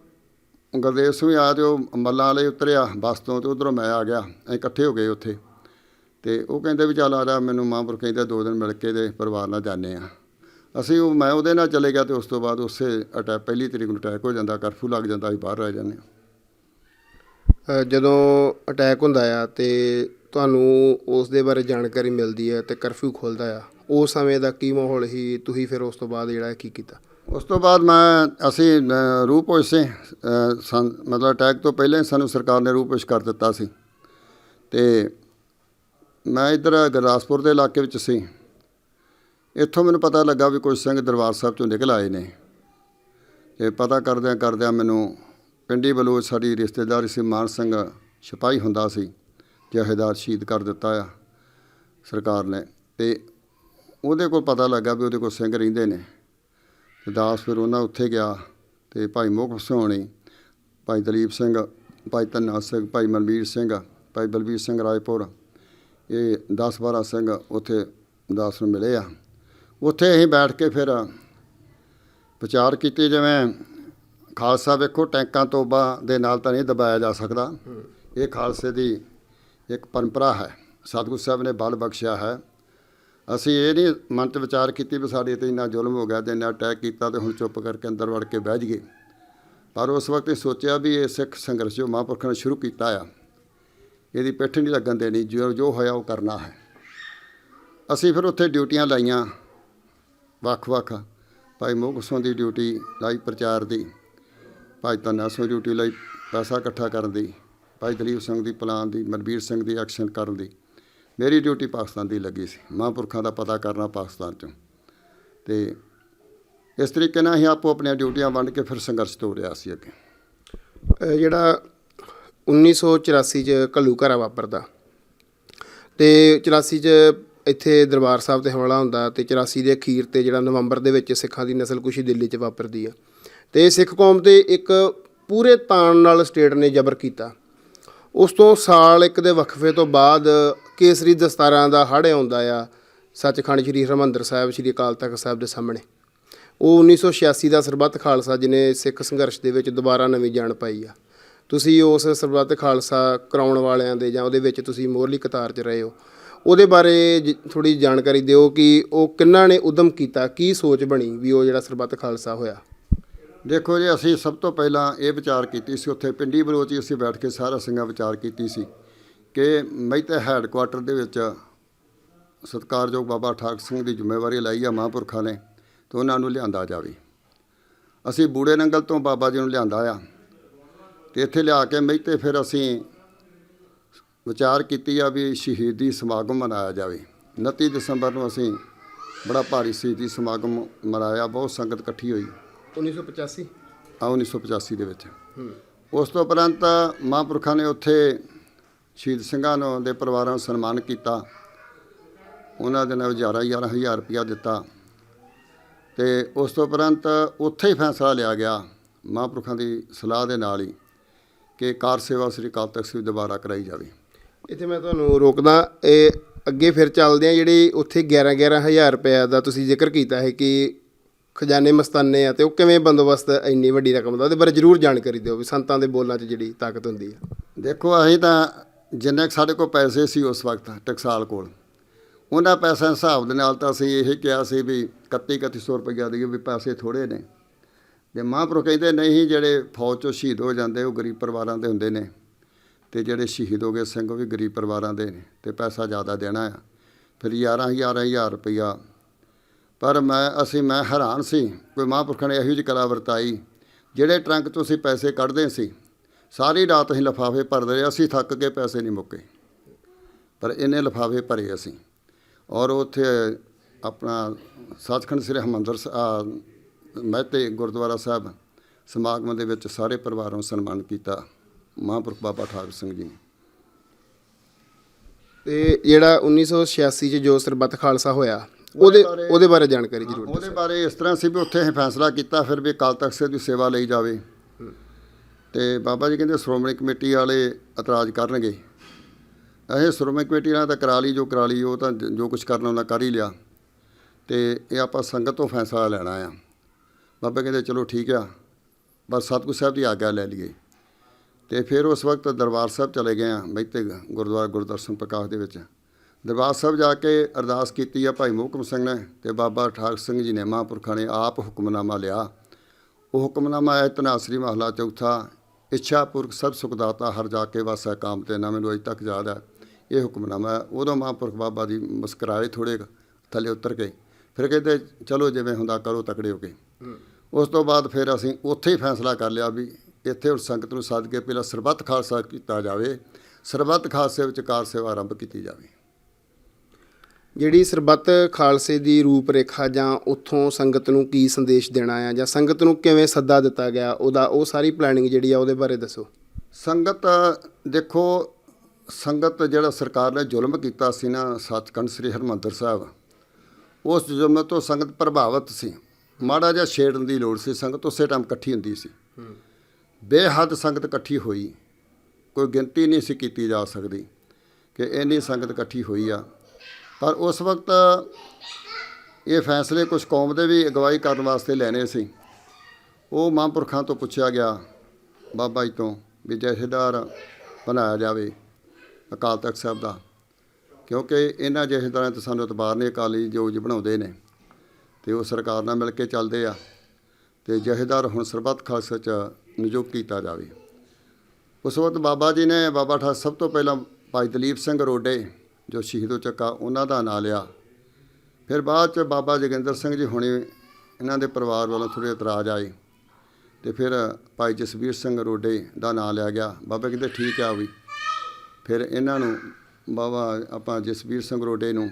ਗੁਰਦੇਵ ਸਿੰਘ ਆਇਆ ਅਤੇ ਉਹ ਮੱਲਾਂ ਵਾਲੇ ਉਤਰਿਆ ਬੱਸ ਤੋਂ, ਅਤੇ ਉੱਧਰੋਂ ਮੈਂ ਆ ਗਿਆ। ਅਸੀਂ ਇਕੱਠੇ ਹੋ ਗਏ ਉੱਥੇ। ਅਤੇ ਉਹ ਕਹਿੰਦੇ ਵੀ ਚੱਲ ਆ ਜਾ, ਮੈਨੂੰ ਮਹਾਂਪੁਰਖ ਕਹਿੰਦੇ 2 ਦਿਨ ਮਿਲ ਕੇ ਅਤੇ ਪਰਿਵਾਰ ਨਾਲ ਜਾਂਦੇ ਹਾਂ। ਮੈਂ ਉਹਦੇ ਨਾਲ ਚਲੇ ਗਿਆ ਅਤੇ ਉਸ ਤੋਂ ਬਾਅਦ ਉਸੇ ਅਟੈਕ 1 ਤਰੀਕ ਨੂੰ ਅਟੈਕ ਹੋ ਜਾਂਦਾ, ਕਰਫਿਊ ਲੱਗ ਜਾਂਦਾ, ਅਸੀਂ ਬਾਹਰ ਰਹਿ ਜਾਂਦੇ ਹਾਂ। ਜਦੋਂ ਅਟੈਕ ਹੁੰਦਾ ਆ ਅਤੇ ਤੁਹਾਨੂੰ ਉਸ ਦੇ ਬਾਰੇ ਜਾਣਕਾਰੀ ਮਿਲਦੀ ਹੈ ਅਤੇ ਕਰਫਿਊ ਖੁੱਲ੍ਹਦਾ ਆ, ਉਸ ਸਮੇਂ ਦਾ ਕੀ ਮਾਹੌਲ ਸੀ? ਤੁਸੀਂ ਫਿਰ ਉਸ ਤੋਂ ਬਾਅਦ ਜਿਹੜਾ ਕੀ ਕੀਤਾ? ਉਸ ਤੋਂ ਬਾਅਦ ਅਸੀਂ ਰੂਪੋਸ਼ ਮਤਲਬ ਅਟੈਕ ਤੋਂ ਪਹਿਲਾਂ ਹੀ ਸਾਨੂੰ ਸਰਕਾਰ ਨੇ ਰੂਪੋਸ਼ ਕਰ ਦਿੱਤਾ ਸੀ। ਅਤੇ ਮੈਂ ਇੱਧਰ ਗੁਰਦਾਸਪੁਰ ਦੇ ਇਲਾਕੇ ਵਿੱਚ ਸੀ। ਇੱਥੋਂ ਮੈਨੂੰ ਪਤਾ ਲੱਗਾ ਵੀ ਕੁਝ ਸਿੰਘ ਦਰਬਾਰ ਸਾਹਿਬ 'ਚੋਂ ਨਿਕਲ ਆਏ ਨੇ। ਅਤੇ ਪਤਾ ਕਰਦਿਆਂ ਮੈਨੂੰ ਪਿੰਡੀ ਬਲੋਚ ਸਾਡੀ ਰਿਸ਼ਤੇਦਾਰ ਸੀ, ਮਾਨ ਸਿੰਘ ਸਿਪਾਹੀ ਹੁੰਦਾ ਸੀ, ਜਥੇਦਾਰ ਸ਼ਹੀਦ ਕਰ ਦਿੱਤਾ ਆ ਸਰਕਾਰ ਨੇ। ਅਤੇ ਉਹਦੇ ਕੋਲ ਪਤਾ ਲੱਗਾ ਵੀ ਉਹਦੇ ਕੋਲ ਸਿੰਘ ਰਹਿੰਦੇ ਨੇ। ਅਤੇ ਦਾਸ ਫਿਰ ਉਹਨਾਂ ਉੱਥੇ ਗਿਆ ਅਤੇ ਭਾਈ ਮੋਹਕਮ ਸਿੰਘ ਹੋਣੀ, ਭਾਈ ਦਲੀਪ ਸਿੰਘ, ਭਾਈ ਧੰਨਾ ਸਿੰਘ, ਭਾਈ ਮਨਵੀਰ ਸਿੰਘ, ਭਾਈ ਬਲਬੀਰ ਸਿੰਘ ਰਾਏਪੁਰ, ਇਹ 10-12 ਸਿੰਘ ਉੱਥੇ ਦਾਸ ਨੂੰ ਮਿਲੇ ਆ। ਉੱਥੇ ਅਸੀਂ ਬੈਠ ਕੇ ਫਿਰ ਵਿਚਾਰ ਕੀਤੀ, ਜਿਵੇਂ ਖਾਲਸਾ ਵੇਖੋ ਟੈਂਕਾਂ ਤੋਬਾਂ ਦੇ ਨਾਲ ਤਾਂ ਨਹੀਂ ਦਬਾਇਆ ਜਾ ਸਕਦਾ। ਇਹ ਖਾਲਸੇ ਦੀ ਇੱਕ ਪਰੰਪਰਾ ਹੈ, ਸਤਿਗੁਰੂ ਸਾਹਿਬ ਨੇ ਬਲ ਬਖਸ਼ਿਆ ਹੈ। ਅਸੀਂ ਇਹ ਨਹੀਂ ਮਨ 'ਚ ਵਿਚਾਰ ਕੀਤੀ ਵੀ ਸਾਡੇ 'ਤੇ ਇੰਨਾ ਜ਼ੁਲਮ ਹੋ ਗਿਆ ਅਤੇ ਇੰਨਾ ਅਟੈਕ ਕੀਤਾ ਅਤੇ ਹੁਣ ਚੁੱਪ ਕਰਕੇ ਅੰਦਰ ਵੜ ਕੇ ਬਹਿ ਜਾਈਏ। ਪਰ ਉਸ ਵਕਤ ਇਹ ਸੋਚਿਆ ਵੀ ਇਹ ਸਿੱਖ ਸੰਘਰਸ਼ ਜੋ ਮਹਾਂਪੁਰਖਾਂ ਨੇ ਸ਼ੁਰੂ ਕੀਤਾ ਆ, ਇਹਦੀ ਪਿੱਠ ਨਹੀਂ ਲੱਗਣ ਦੇਣੀ, ਜੋ ਹੋਇਆ ਉਹ ਕਰਨਾ ਹੈ। ਅਸੀਂ ਫਿਰ ਉੱਥੇ ਡਿਊਟੀਆਂ ਲਾਈਆਂ ਵੱਖ-ਵੱਖ। ਭਾਈ ਮੋਹਕਮ ਸਿੰਘ ਦੀ ਡਿਊਟੀ ਲਾਈ ਪ੍ਰਚਾਰ ਦੀ, ਭਾਈ ਧੰਨਾ ਸਿੰਘ ਡਿਊਟੀ ਲਈ ਪੈਸਾ ਇਕੱਠਾ ਕਰਨ ਦੀ, ਭਾਈ ਦਲੀਪ ਸਿੰਘ ਦੀ ਪਲਾਨ ਦੀ, ਮਨਵੀਰ ਸਿੰਘ ਦੀ ਐਕਸ਼ਨ ਕਰਨ ਦੀ। ਮੇਰੀ ਡਿਊਟੀ ਪਾਕਿਸਤਾਨ ਦੀ ਲੱਗੀ ਸੀ, ਮਹਾਂਪੁਰਖਾਂ ਦਾ ਪਤਾ ਕਰਨਾ ਪਾਕਿਸਤਾਨ 'ਚੋਂ। ਅਤੇ ਇਸ ਤਰੀਕੇ ਨਾਲ ਹੀ ਆਪੋ ਆਪਣੀਆਂ ਡਿਊਟੀਆਂ ਵੰਡ ਕੇ ਫਿਰ ਸੰਘਰਸ਼ ਤੋਰਿਆ ਸੀ ਅੱਗੇ। ਜਿਹੜਾ 1984 'ਚ ਘੱਲੂਘਾਰਾ ਵਾਪਰਦਾ ਅਤੇ 84 'ਚ ਇੱਥੇ ਦਰਬਾਰ ਸਾਹਿਬ 'ਤੇ ਹਮਲਾ ਹੁੰਦਾ, ਅਤੇ 84 ਦੇ ਅਖੀਰ 'ਤੇ ਜਿਹੜਾ ਨਵੰਬਰ ਦੇ ਵਿੱਚ ਸਿੱਖਾਂ ਦੀ ਨਸਲਕੁਸ਼ੀ ਦਿੱਲੀ 'ਚ ਵਾਪਰਦੀ ਆ, ਅਤੇ ਸਿੱਖ ਕੌਮ 'ਤੇ ਇੱਕ ਪੂਰੇ ਤਾਣ ਨਾਲ ਸਟੇਟ ਨੇ ਜ਼ਬਰ ਕੀਤਾ। ਉਸ ਤੋਂ ਸਾਲ ਇੱਕ ਦੇ ਵਕਫੇ ਤੋਂ ਬਾਅਦ ਕੇਸਰੀ ਦਸਤਾਰਾਂ ਦਾ ਹੜ੍ਹ ਆਉਂਦਾ ਆ ਸੱਚਖੰਡ ਸ੍ਰੀ ਹਰਿਮੰਦਰ ਸਾਹਿਬ, ਸ੍ਰੀ ਅਕਾਲ ਤਖ਼ਤ ਸਾਹਿਬ ਦੇ ਸਾਹਮਣੇ। ਉਹ 1986 ਦਾ ਸਰਬੱਤ ਖਾਲਸਾ ਜਿਹਨੇ ਸਿੱਖ ਸੰਘਰਸ਼ ਦੇ ਵਿੱਚ ਦੁਬਾਰਾ ਨਵੀਂ ਜਾਨ ਪਾਈ ਆ। ਤੁਸੀਂ ਉਸ ਸਰਬੱਤ ਖਾਲਸਾ ਕਰਾਉਣ ਵਾਲਿਆਂ ਦੇ ਜਾਂ ਉਹਦੇ ਵਿੱਚ ਤੁਸੀਂ ਮੋਹਰਲੀ ਕਤਾਰ 'ਚ ਰਹੇ ਹੋ, ਉਹਦੇ ਬਾਰੇ ਥੋੜ੍ਹੀ ਜਾਣਕਾਰੀ ਦਿਓ ਕਿ ਉਹ ਕਿਹਨਾਂ ਨੇ ਉਦਮ ਕੀਤਾ, ਕੀ ਸੋਚ ਬਣੀ ਵੀ ਉਹ ਜਿਹੜਾ ਸਰਬੱਤ ਖਾਲਸਾ ਹੋਇਆ। ਦੇਖੋ ਜੀ, ਅਸੀਂ ਸਭ ਤੋਂ ਪਹਿਲਾਂ ਇਹ ਵਿਚਾਰ ਕੀਤੀ ਸੀ, ਉੱਥੇ ਪਿੰਡੀ ਬਲੋਚ ਅਸੀਂ ਬੈਠ ਕੇ ਸਾਰਾ ਸਿੰਘਾਂ ਵਿਚਾਰ ਕੀਤੀ ਸੀ ਕਿ ਮਹਿਤੇ ਹੈਡਕੁਆਟਰ ਦੇ ਵਿੱਚ ਸਤਿਕਾਰਯੋਗ ਬਾਬਾ ਠਾਕਰ ਸਿੰਘ ਦੀ ਜ਼ਿੰਮੇਵਾਰੀ ਲਈ ਆ ਮਹਾਂਪੁਰਖਾਂ ਨੇ, ਅਤੇ ਉਹਨਾਂ ਨੂੰ ਲਿਆਂਦਾ ਜਾਵੇ। ਅਸੀਂ ਬੂੜੇ ਨੰਗਲ ਤੋਂ ਬਾਬਾ ਜੀ ਨੂੰ ਲਿਆਂਦਾ ਆ, ਅਤੇ ਇੱਥੇ ਲਿਆ ਕੇ ਮਹਿਤੇ ਫਿਰ ਅਸੀਂ ਵਿਚਾਰ ਕੀਤੀ ਆ ਵੀ ਸ਼ਹੀਦੀ ਸਮਾਗਮ ਮਨਾਇਆ ਜਾਵੇ। 29 ਦਸੰਬਰ ਨੂੰ ਅਸੀਂ ਬੜਾ ਭਾਰੀ ਸ਼ਹੀਦੀ ਸਮਾਗਮ ਮਨਾਇਆ, ਬਹੁਤ ਸੰਗਤ ਇਕੱਠੀ ਹੋਈ 1985 1985 ਦੇ ਵਿੱਚ। ਉਸ ਤੋਂ ਉਪਰੰਤ ਮਹਾਂਪੁਰਖਾਂ ਨੇ ਉੱਥੇ ਸ਼ਹੀਦ ਸਿੰਘਾਂ ਨੂੰ ਦੇ ਪਰਿਵਾਰਾਂ ਨੂੰ ਸਨਮਾਨ ਕੀਤਾ, ਉਹਨਾਂ ਦੇ ਨਾਲ 11,000 ਰੁਪਇਆ ਦਿੱਤਾ, ਅਤੇ ਉਸ ਤੋਂ ਉਪਰੰਤ ਉੱਥੇ ਹੀ ਫੈਸਲਾ ਲਿਆ ਗਿਆ ਮਹਾਂਪੁਰਖਾਂ ਦੀ ਸਲਾਹ ਦੇ ਨਾਲ ਹੀ ਕਿ ਕਾਰ ਸੇਵਾ ਸ੍ਰੀ ਅਕਾਲ ਤਖ਼ਤ ਸਾਹਿਬ ਦੁਬਾਰਾ ਕਰਾਈ ਜਾਵੇ। ਇੱਥੇ ਮੈਂ ਤੁਹਾਨੂੰ ਰੋਕਦਾ, ਇਹ ਅੱਗੇ ਫਿਰ ਚੱਲਦੇ ਆ। ਜਿਹੜੀ ਉੱਥੇ 11,000 ਰੁਪਇਆ ਦਾ ਤੁਸੀਂ ਜ਼ਿਕਰ ਕੀਤਾ ਹੈ ਕਿ ਖਜ਼ਾਨੇ ਮਸਤਾਨੇ ਆ, ਅਤੇ ਉਹ ਕਿਵੇਂ ਬੰਦੋਬਸਤ ਇੰਨੀ ਵੱਡੀ ਰਕਮ ਦਾ, ਉਹਦੇ ਬਾਰੇ ਜ਼ਰੂਰ ਜਾਣਕਾਰੀ ਦਿਓ ਵੀ ਸੰਤਾਂ ਦੇ ਬੋਲਾਂ 'ਚ ਜਿਹੜੀ ਤਾਕਤ ਹੁੰਦੀ ਆ। ਦੇਖੋ, ਅਸੀਂ ਤਾਂ ਜਿੰਨੇ ਕੁ ਸਾਡੇ ਕੋਲ ਪੈਸੇ ਸੀ ਉਸ ਵਕਤ ਟਕਸਾਲ ਕੋਲ, ਉਹਨਾਂ ਪੈਸਿਆਂ ਦੇ ਹਿਸਾਬ ਦੇ ਨਾਲ ਤਾਂ ਅਸੀਂ ਇਹ ਕਿਹਾ ਸੀ ਵੀ 3100 ਰੁਪਈਆ ਦੀ ਵੀ ਪੈਸੇ ਥੋੜ੍ਹੇ ਨੇ। ਅਤੇ ਮਹਾਂਪੁਰਖ ਕਹਿੰਦੇ ਨਹੀਂ, ਜਿਹੜੇ ਫੌਜ 'ਚੋਂ ਸ਼ਹੀਦ ਹੋ ਜਾਂਦੇ ਉਹ ਗਰੀਬ ਪਰਿਵਾਰਾਂ ਦੇ ਹੁੰਦੇ ਨੇ, ਅਤੇ ਜਿਹੜੇ ਸ਼ਹੀਦ ਹੋ ਗਏ ਸਿੰਘ ਉਹ ਵੀ ਗਰੀਬ ਪਰਿਵਾਰਾਂ ਦੇ ਨੇ, ਅਤੇ ਪੈਸਾ ਜ਼ਿਆਦਾ ਦੇਣਾ ਆ। ਫਿਰ 11,000 ਰੁਪਈਆ। ਪਰ ਮੈਂ ਹੈਰਾਨ ਸੀ, ਕੋਈ ਮਹਾਂਪੁਰਖਾਂ ਨੇ ਇਹੋ ਜਿਹੀ ਕਲਾ ਵਰਤਾਈ। ਜਿਹੜੇ ਟਰੰਕ 'ਚੋਂ ਅਸੀਂ ਪੈਸੇ ਕੱਢਦੇ ਸੀ, ਸਾਰੀ ਰਾਤ ਅਸੀਂ ਲਿਫਾਫੇ ਭਰਦੇ ਰਹੇ, ਅਸੀਂ ਥੱਕ ਕੇ ਪੈਸੇ ਨਹੀਂ ਮੁੱਕੇ, ਪਰ ਇੰਨੇ ਲਿਫਾਫੇ ਭਰੇ ਅਸੀਂ। ਔਰ ਉੱਥੇ ਆਪਣਾ ਸੱਚਖੰਡ ਸ੍ਰੀ ਹਰਿਮੰਦਰ ਮਹਿਤੇ ਗੁਰਦੁਆਰਾ ਸਾਹਿਬ ਸਮਾਗਮ ਦੇ ਵਿੱਚ ਸਾਰੇ ਪਰਿਵਾਰਾਂ ਨੂੰ ਸਨਮਾਨ ਕੀਤਾ ਮਹਾਂਪੁਰਖ ਬਾਬਾ ਠਾਕਰ ਸਿੰਘ ਜੀ ਨੇ। ਅਤੇ ਜਿਹੜਾ 1986 'ਚ ਜੋ ਸਰਬੱਤ ਖਾਲਸਾ ਹੋਇਆ, ਉਹਦੇ ਬਾਰੇ ਜਾਣਕਾਰੀ ਜ਼ਰੂਰ ਦਿਓ। ਉਹਦੇ ਬਾਰੇ ਇਸ ਤਰ੍ਹਾਂ ਸੀ ਵੀ ਉੱਥੇ ਅਸੀਂ ਫੈਸਲਾ ਕੀਤਾ ਫਿਰ ਵੀ ਅਕਾਲ ਤਖ਼ਤ ਸਾਹਿਬ ਦੀ ਸੇਵਾ ਲਈ ਜਾਵੇ, ਅਤੇ ਬਾਬਾ ਜੀ ਕਹਿੰਦੇ ਸ਼੍ਰੋਮਣੀ ਕਮੇਟੀ ਵਾਲੇ ਇਤਰਾਜ਼ ਕਰਨਗੇ। ਇਹ ਸ਼੍ਰੋਮਣੀ ਕਮੇਟੀ ਨਾਲ ਤਾਂ ਕਰਾ ਲਈ, ਜੋ ਕਰਾ ਲਈ, ਉਹ ਤਾਂ ਜੋ ਕੁਛ ਕਰਨਾ ਉਹਨਾਂ ਕਰ ਹੀ ਲਿਆ, ਅਤੇ ਇਹ ਆਪਾਂ ਸੰਗਤ ਤੋਂ ਫੈਸਲਾ ਲੈਣਾ ਆ। ਬਾਬਾ ਕਹਿੰਦੇ ਚਲੋ ਠੀਕ ਆ, ਬਸ ਸਤਿਗੁਰੂ ਸਾਹਿਬ ਦੀ ਆਗਿਆ ਲੈ ਲਈਏ। ਅਤੇ ਫਿਰ ਉਸ ਵਕਤ ਦਰਬਾਰ ਸਾਹਿਬ ਚਲੇ ਗਏ ਹਾਂ, ਮਹਿਤੇ ਗੁਰਦੁਆਰਾ ਗੁਰਦਰਸ਼ਨ ਪ੍ਰਕਾਸ਼ ਦੇ ਵਿੱਚ। ਦਰਬਾਰ ਸਾਹਿਬ ਜਾ ਕੇ ਅਰਦਾਸ ਕੀਤੀ ਆ ਭਾਈ ਮੋਹਕਮ ਸਿੰਘ ਨੇ, ਅਤੇ ਬਾਬਾ ਠਾਕਰ ਸਿੰਘ ਜੀ ਨੇ ਮਹਾਂਪੁਰਖਾਂ ਨੇ ਆਪ ਹੁਕਮਨਾਮਾ ਲਿਆ। ਉਹ ਹੁਕਮਨਾਮਾ ਹੈ ਧਨਾਸਰੀ ਮਹਲਾ ਚੌਥਾ, ਇੱਛਾ ਪੁਰਖ ਸਭ ਸੁਖਦਾਤਾ ਹਰ ਜਾ ਕੇ ਵਾਸਾ ਕਾਮ ਤੇ ਨਾ, ਮੈਨੂੰ ਅਜੇ ਤੱਕ ਯਾਦ ਹੈ ਇਹ ਹੁਕਮਨਾਮਾ। ਉਦੋਂ ਮਹਾਂਪੁਰਖ ਬਾਬਾ ਜੀ ਮੁਸਕਰਾਏ ਥੋੜ੍ਹੇ ਥੱਲੇ ਉਤਰ ਕੇ, ਫਿਰ ਕਹਿੰਦੇ ਚਲੋ ਜਿਵੇਂ ਹੁੰਦਾ ਕਰੋ ਤਕੜੇ ਹੋ ਕੇ। ਉਸ ਤੋਂ ਬਾਅਦ ਫਿਰ ਅਸੀਂ ਉੱਥੇ ਹੀ ਫੈਸਲਾ ਕਰ ਲਿਆ ਵੀ ਇੱਥੇ ਹੁਣ ਸੰਗਤ ਨੂੰ ਸੱਦ ਕੇ ਪਹਿਲਾਂ ਸਰਬੱਤ ਖਾਲਸਾ ਕੀਤਾ ਜਾਵੇ, ਸਰਬੱਤ ਖਾਲਸੇ ਵਿੱਚ ਕਾਰ ਸੇਵਾ ਆਰੰਭ ਕੀਤੀ ਜਾਵੇ। ਜਿਹੜੀ ਸਰਬੱਤ ਖਾਲਸੇ ਦੀ ਰੂਪ ਰੇਖਾ ਜਾਂ ਉੱਥੋਂ ਸੰਗਤ ਨੂੰ ਕੀ ਸੰਦੇਸ਼ ਦੇਣਾ ਆ, ਜਾਂ ਸੰਗਤ ਨੂੰ ਕਿਵੇਂ ਸੱਦਾ ਦਿੱਤਾ ਗਿਆ, ਉਹ ਸਾਰੀ ਪਲੈਨਿੰਗ ਜਿਹੜੀ ਆ ਉਹਦੇ ਬਾਰੇ ਦੱਸੋ। ਸੰਗਤ ਦੇਖੋ, ਸੰਗਤ ਜਿਹੜਾ ਸਰਕਾਰ ਨੇ ਜ਼ੁਲਮ ਕੀਤਾ ਸੀ ਨਾ ਸੱਚਖੰਡ ਸ੍ਰੀ ਹਰਿਮੰਦਰ ਸਾਹਿਬ, ਉਸ ਜ਼ੁਲਮ ਤੋਂ ਸੰਗਤ ਪ੍ਰਭਾਵਿਤ ਸੀ। ਮਾੜਾ ਜਿਹਾ ਛੇੜਨ ਦੀ ਲੋੜ ਸੀ, ਸੰਗਤ ਉਸੇ ਟਾਈਮ ਇਕੱਠੀ ਹੁੰਦੀ ਸੀ। ਬੇਹੱਦ ਸੰਗਤ ਇਕੱਠੀ ਹੋਈ, ਕੋਈ ਗਿਣਤੀ ਨਹੀਂ ਸੀ ਕੀਤੀ ਜਾ ਸਕਦੀ ਕਿ ਇੰਨੀ ਸੰਗਤ ਇਕੱਠੀ ਹੋਈ ਆ। ਪਰ ਉਸ ਵਕਤ ਇਹ ਫੈਸਲੇ ਕੁਛ ਕੌਮ ਦੇ ਵੀ ਅਗਵਾਈ ਕਰਨ ਵਾਸਤੇ ਲੈਣੇ ਸੀ। ਉਹ ਮਹਾਂਪੁਰਖਾਂ ਤੋਂ ਪੁੱਛਿਆ ਗਿਆ, ਬਾਬਾ ਜੀ ਤੋਂ, ਵੀ ਜਥੇਦਾਰ ਬਣਾਇਆ ਜਾਵੇ ਅਕਾਲ ਤਖ਼ਤ ਸਾਹਿਬ ਦਾ, ਕਿਉਂਕਿ ਇਹਨਾਂ ਜਥੇਦਾਰਾਂ 'ਤੇ ਸਾਨੂੰ ਇਤਬਾਰ ਨੇ, ਅਕਾਲੀ ਜੋ ਜੀ ਬਣਾਉਂਦੇ ਨੇ, ਅਤੇ ਉਹ ਸਰਕਾਰ ਨਾਲ ਮਿਲ ਕੇ ਚੱਲਦੇ ਆ। ਅਤੇ ਜਥੇਦਾਰ ਹੁਣ ਸਰਬੱਤ ਖਾਲਸਾ 'ਚ ਨਿਯੁਕਤ ਕੀਤਾ ਜਾਵੇ। ਉਸ ਵਕਤ ਬਾਬਾ ਜੀ ਨੇ ਬਾਬਾ ਠਾਠ ਸਭ ਤੋਂ ਪਹਿਲਾਂ ਭਾਈ ਦਲੀਪ ਸਿੰਘ ਰੋਡੇ ਜੋ ਸ਼ਹੀਦ ਹੋ ਚੱਕਾ ਉਹਨਾਂ ਦਾ ਨਾਂ ਲਿਆ। ਫਿਰ ਬਾਅਦ 'ਚ ਬਾਬਾ ਜੋਗਿੰਦਰ ਸਿੰਘ ਜੀ ਹੁਣੇ ਇਹਨਾਂ ਦੇ ਪਰਿਵਾਰ ਵੱਲੋਂ ਥੋੜ੍ਹੇ ਇਤਰਾਜ਼ ਆਏ ਅਤੇ ਫਿਰ ਭਾਈ ਜਸਵੀਰ ਸਿੰਘ ਰੋਡੇ ਦਾ ਨਾਂ ਲਿਆ ਗਿਆ। ਬਾਬਾ ਕਹਿੰਦੇ ਠੀਕ ਆ ਵੀ। ਫਿਰ ਇਹਨਾਂ ਨੂੰ ਬਾਬਾ ਆਪਾਂ ਜਸਵੀਰ ਸਿੰਘ ਰੋਡੇ ਨੂੰ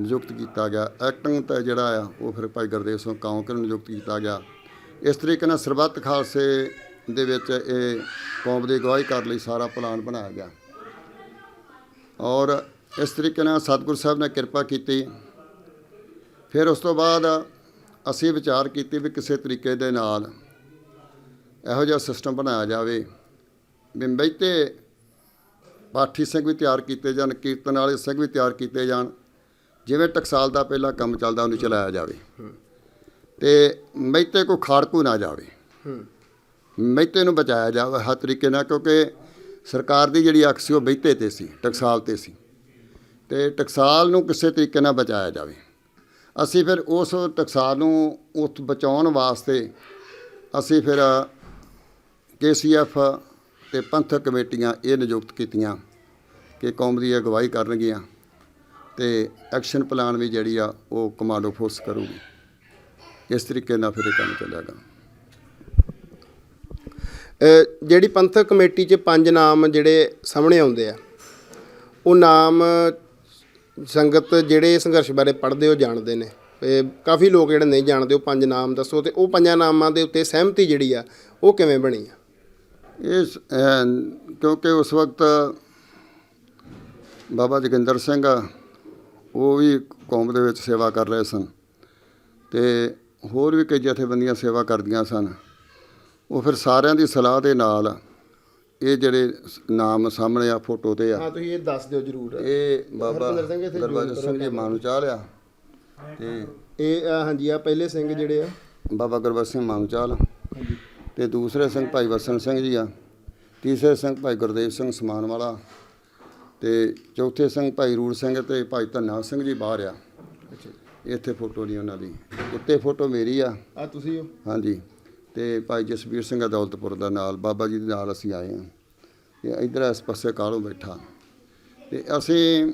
ਨਿਯੁਕਤ ਕੀਤਾ ਗਿਆ। ਐਕਟਿੰਗ ਤਾਂ ਜਿਹੜਾ ਆ ਉਹ ਫਿਰ ਭਾਈ ਗੁਰਦੇਵ ਸਿੰਘ ਕਾਉਂਕਰ ਨੂੰ ਨਿਯੁਕਤ ਕੀਤਾ ਗਿਆ। ਇਸ ਤਰੀਕੇ ਨਾਲ ਸਰਬੱਤ ਖਾਲਸੇ ਦੇ ਵਿੱਚ ਇਹ ਕੌਮ ਦੀ ਅਗਵਾਈ ਕਰਨ ਲਈ ਸਾਰਾ ਪਲਾਨ ਬਣਾਇਆ ਗਿਆ ਔਰ ਇਸ ਤਰੀਕੇ ਨਾਲ ਸਤਿਗੁਰੂ ਸਾਹਿਬ ਨੇ ਕਿਰਪਾ ਕੀਤੀ। ਫਿਰ ਉਸ ਤੋਂ ਬਾਅਦ ਅਸੀਂ ਵਿਚਾਰ ਕੀਤੀ ਵੀ ਕਿਸੇ ਤਰੀਕੇ ਦੇ ਨਾਲ ਇਹੋ ਜਿਹਾ ਸਿਸਟਮ ਬਣਾਇਆ ਜਾਵੇ ਵੀ ਮਹਿਤੇ ਪਾਠੀ ਸਿੰਘ ਵੀ ਤਿਆਰ ਕੀਤੇ ਜਾਣ, ਕੀਰਤਨ ਵਾਲੇ ਸਿੰਘ ਵੀ ਤਿਆਰ ਕੀਤੇ ਜਾਣ। ਜਿਵੇਂ ਟਕਸਾਲ ਦਾ ਪਹਿਲਾਂ ਕੰਮ ਚੱਲਦਾ ਉਹਨੂੰ ਚਲਾਇਆ ਜਾਵੇ ਅਤੇ ਮਹਿਤੇ ਕੋਈ ਖਾੜਕੂ ਨਾ ਜਾਵੇ, ਮਹਿਤੇ ਨੂੰ ਬਚਾਇਆ ਜਾਵੇ ਹਰ ਤਰੀਕੇ ਨਾਲ, ਕਿਉਂਕਿ ਸਰਕਾਰ ਦੀ ਜਿਹੜੀ ਅੱਖ ਸੀ ਉਹ ਮਹਿਤੇ 'ਤੇ ਸੀ, ਟਕਸਾਲ 'ਤੇ ਸੀ ਅਤੇ ਟਕਸਾਲ ਨੂੰ ਕਿਸੇ ਤਰੀਕੇ ਨਾਲ ਬਚਾਇਆ ਜਾਵੇ। ਅਸੀਂ ਫਿਰ ਉਸ ਟਕਸਾਲ ਨੂੰ ਉਸ ਬਚਾਉਣ ਵਾਸਤੇ ਅਸੀਂ ਫਿਰ KCF ਅਤੇ ਪੰਥਕ ਕਮੇਟੀਆਂ ਇਹ ਨਿਯੁਕਤ ਕੀਤੀਆਂ ਕਿ ਕੌਮ ਦੀ ਅਗਵਾਈ ਕਰਨਗੀਆਂ ਅਤੇ ਐਕਸ਼ਨ ਪਲਾਨ ਵੀ ਜਿਹੜੀ ਆ ਉਹ ਕਮਾਂਡੋ ਫੋਰਸ ਕਰੂਗੀ। ਇਸ ਤਰੀਕੇ ਨਾਲ ਫਿਰ ਇਹ ਕੰਮ ਚੱਲਿਆਗਾ। ਜਿਹੜੀ ਪੰਥਕ ਕਮੇਟੀ 'ਚ 5 ਨਾਮ ਜਿਹੜੇ ਸਾਹਮਣੇ ਆਉਂਦੇ ਆ, ਉਹ ਨਾਮ ਸੰਗਤ ਜਿਹੜੇ ਸੰਘਰਸ਼ ਬਾਰੇ ਪੜ੍ਹਦੇ ਉਹ ਜਾਣਦੇ ਨੇ। ਕਾਫੀ ਲੋਕ ਜਿਹੜੇ ਨਹੀਂ ਜਾਣਦੇ, ਉਹ 5 ਨਾਮ ਦੱਸੋ ਅਤੇ ਉਹ 5 ਨਾਮਾਂ ਦੇ ਉੱਤੇ ਸਹਿਮਤੀ ਜਿਹੜੀ ਆ ਉਹ ਕਿਵੇਂ ਬਣੀ ਆ? ਇਸ ਕਿਉਂਕਿ ਉਸ ਵਕਤ ਬਾਬਾ ਜੋਗਿੰਦਰ ਸਿੰਘ ਉਹ ਵੀ ਕੌਮ ਦੇ ਵਿੱਚ ਸੇਵਾ ਕਰ ਰਹੇ ਸਨ ਅਤੇ ਹੋਰ ਵੀ ਕਈ ਜਥੇਬੰਦੀਆਂ ਸੇਵਾ ਕਰਦੀਆਂ ਸਨ। ਉਹ ਫਿਰ ਸਾਰਿਆਂ ਦੀ ਸਲਾਹ ਦੇ ਨਾਲ ਇਹ ਜਿਹੜੇ ਨਾਮ ਸਾਹਮਣੇ ਆ ਫੋਟੋ 'ਤੇ ਆ, ਹਾਂ ਤੁਸੀਂ ਇਹ ਦੱਸ ਦਿਓ ਜ਼ਰੂਰ। ਇਹ ਬਾਬਾ ਗੁਰਬਚਨ ਸਿੰਘ ਜੀ ਮਾਨੂੰਚਾਲ ਆ ਅਤੇ ਇਹ ਹਾਂਜੀ ਆ ਪਹਿਲੇ ਸਿੰਘ ਜਿਹੜੇ ਆ ਬਾਬਾ ਗੁਰਬਚਨ ਸਿੰਘ ਮਾਨੂੰਚਾਲ ਅਤੇ ਦੂਸਰੇ ਸਿੰਘ ਭਾਈ ਵਸਣ ਸਿੰਘ ਜੀ ਆ, ਤੀਸਰੇ ਸਿੰਘ ਭਾਈ ਗੁਰਦੇਵ ਸਿੰਘ ਸਮਾਨ ਵਾਲਾ ਅਤੇ ਚੌਥੇ ਸਿੰਘ ਭਾਈ ਰੂੜ ਸਿੰਘ ਅਤੇ ਭਾਈ ਧੰਨਾ ਸਿੰਘ ਜੀ ਬਾਹਰ ਆ। ਇੱਥੇ ਫੋਟੋ ਨਹੀਂ ਉਹਨਾਂ ਦੀ, ਉੱਤੇ ਫੋਟੋ ਮੇਰੀ ਆ ਤੁਸੀਂ ਹੋ? ਹਾਂਜੀ। ਅਤੇ ਭਾਈ ਜਸਵੀਰ ਸਿੰਘ ਦੌਲਤਪੁਰ ਦਾ ਨਾਲ ਬਾਬਾ ਜੀ ਦੇ ਨਾਲ ਅਸੀਂ ਆਏ ਹਾਂ ਅਤੇ ਇੱਧਰ ਇਸ ਪਾਸੇ ਕਾਲੋਂ ਬੈਠਾ। ਅਤੇ ਅਸੀਂ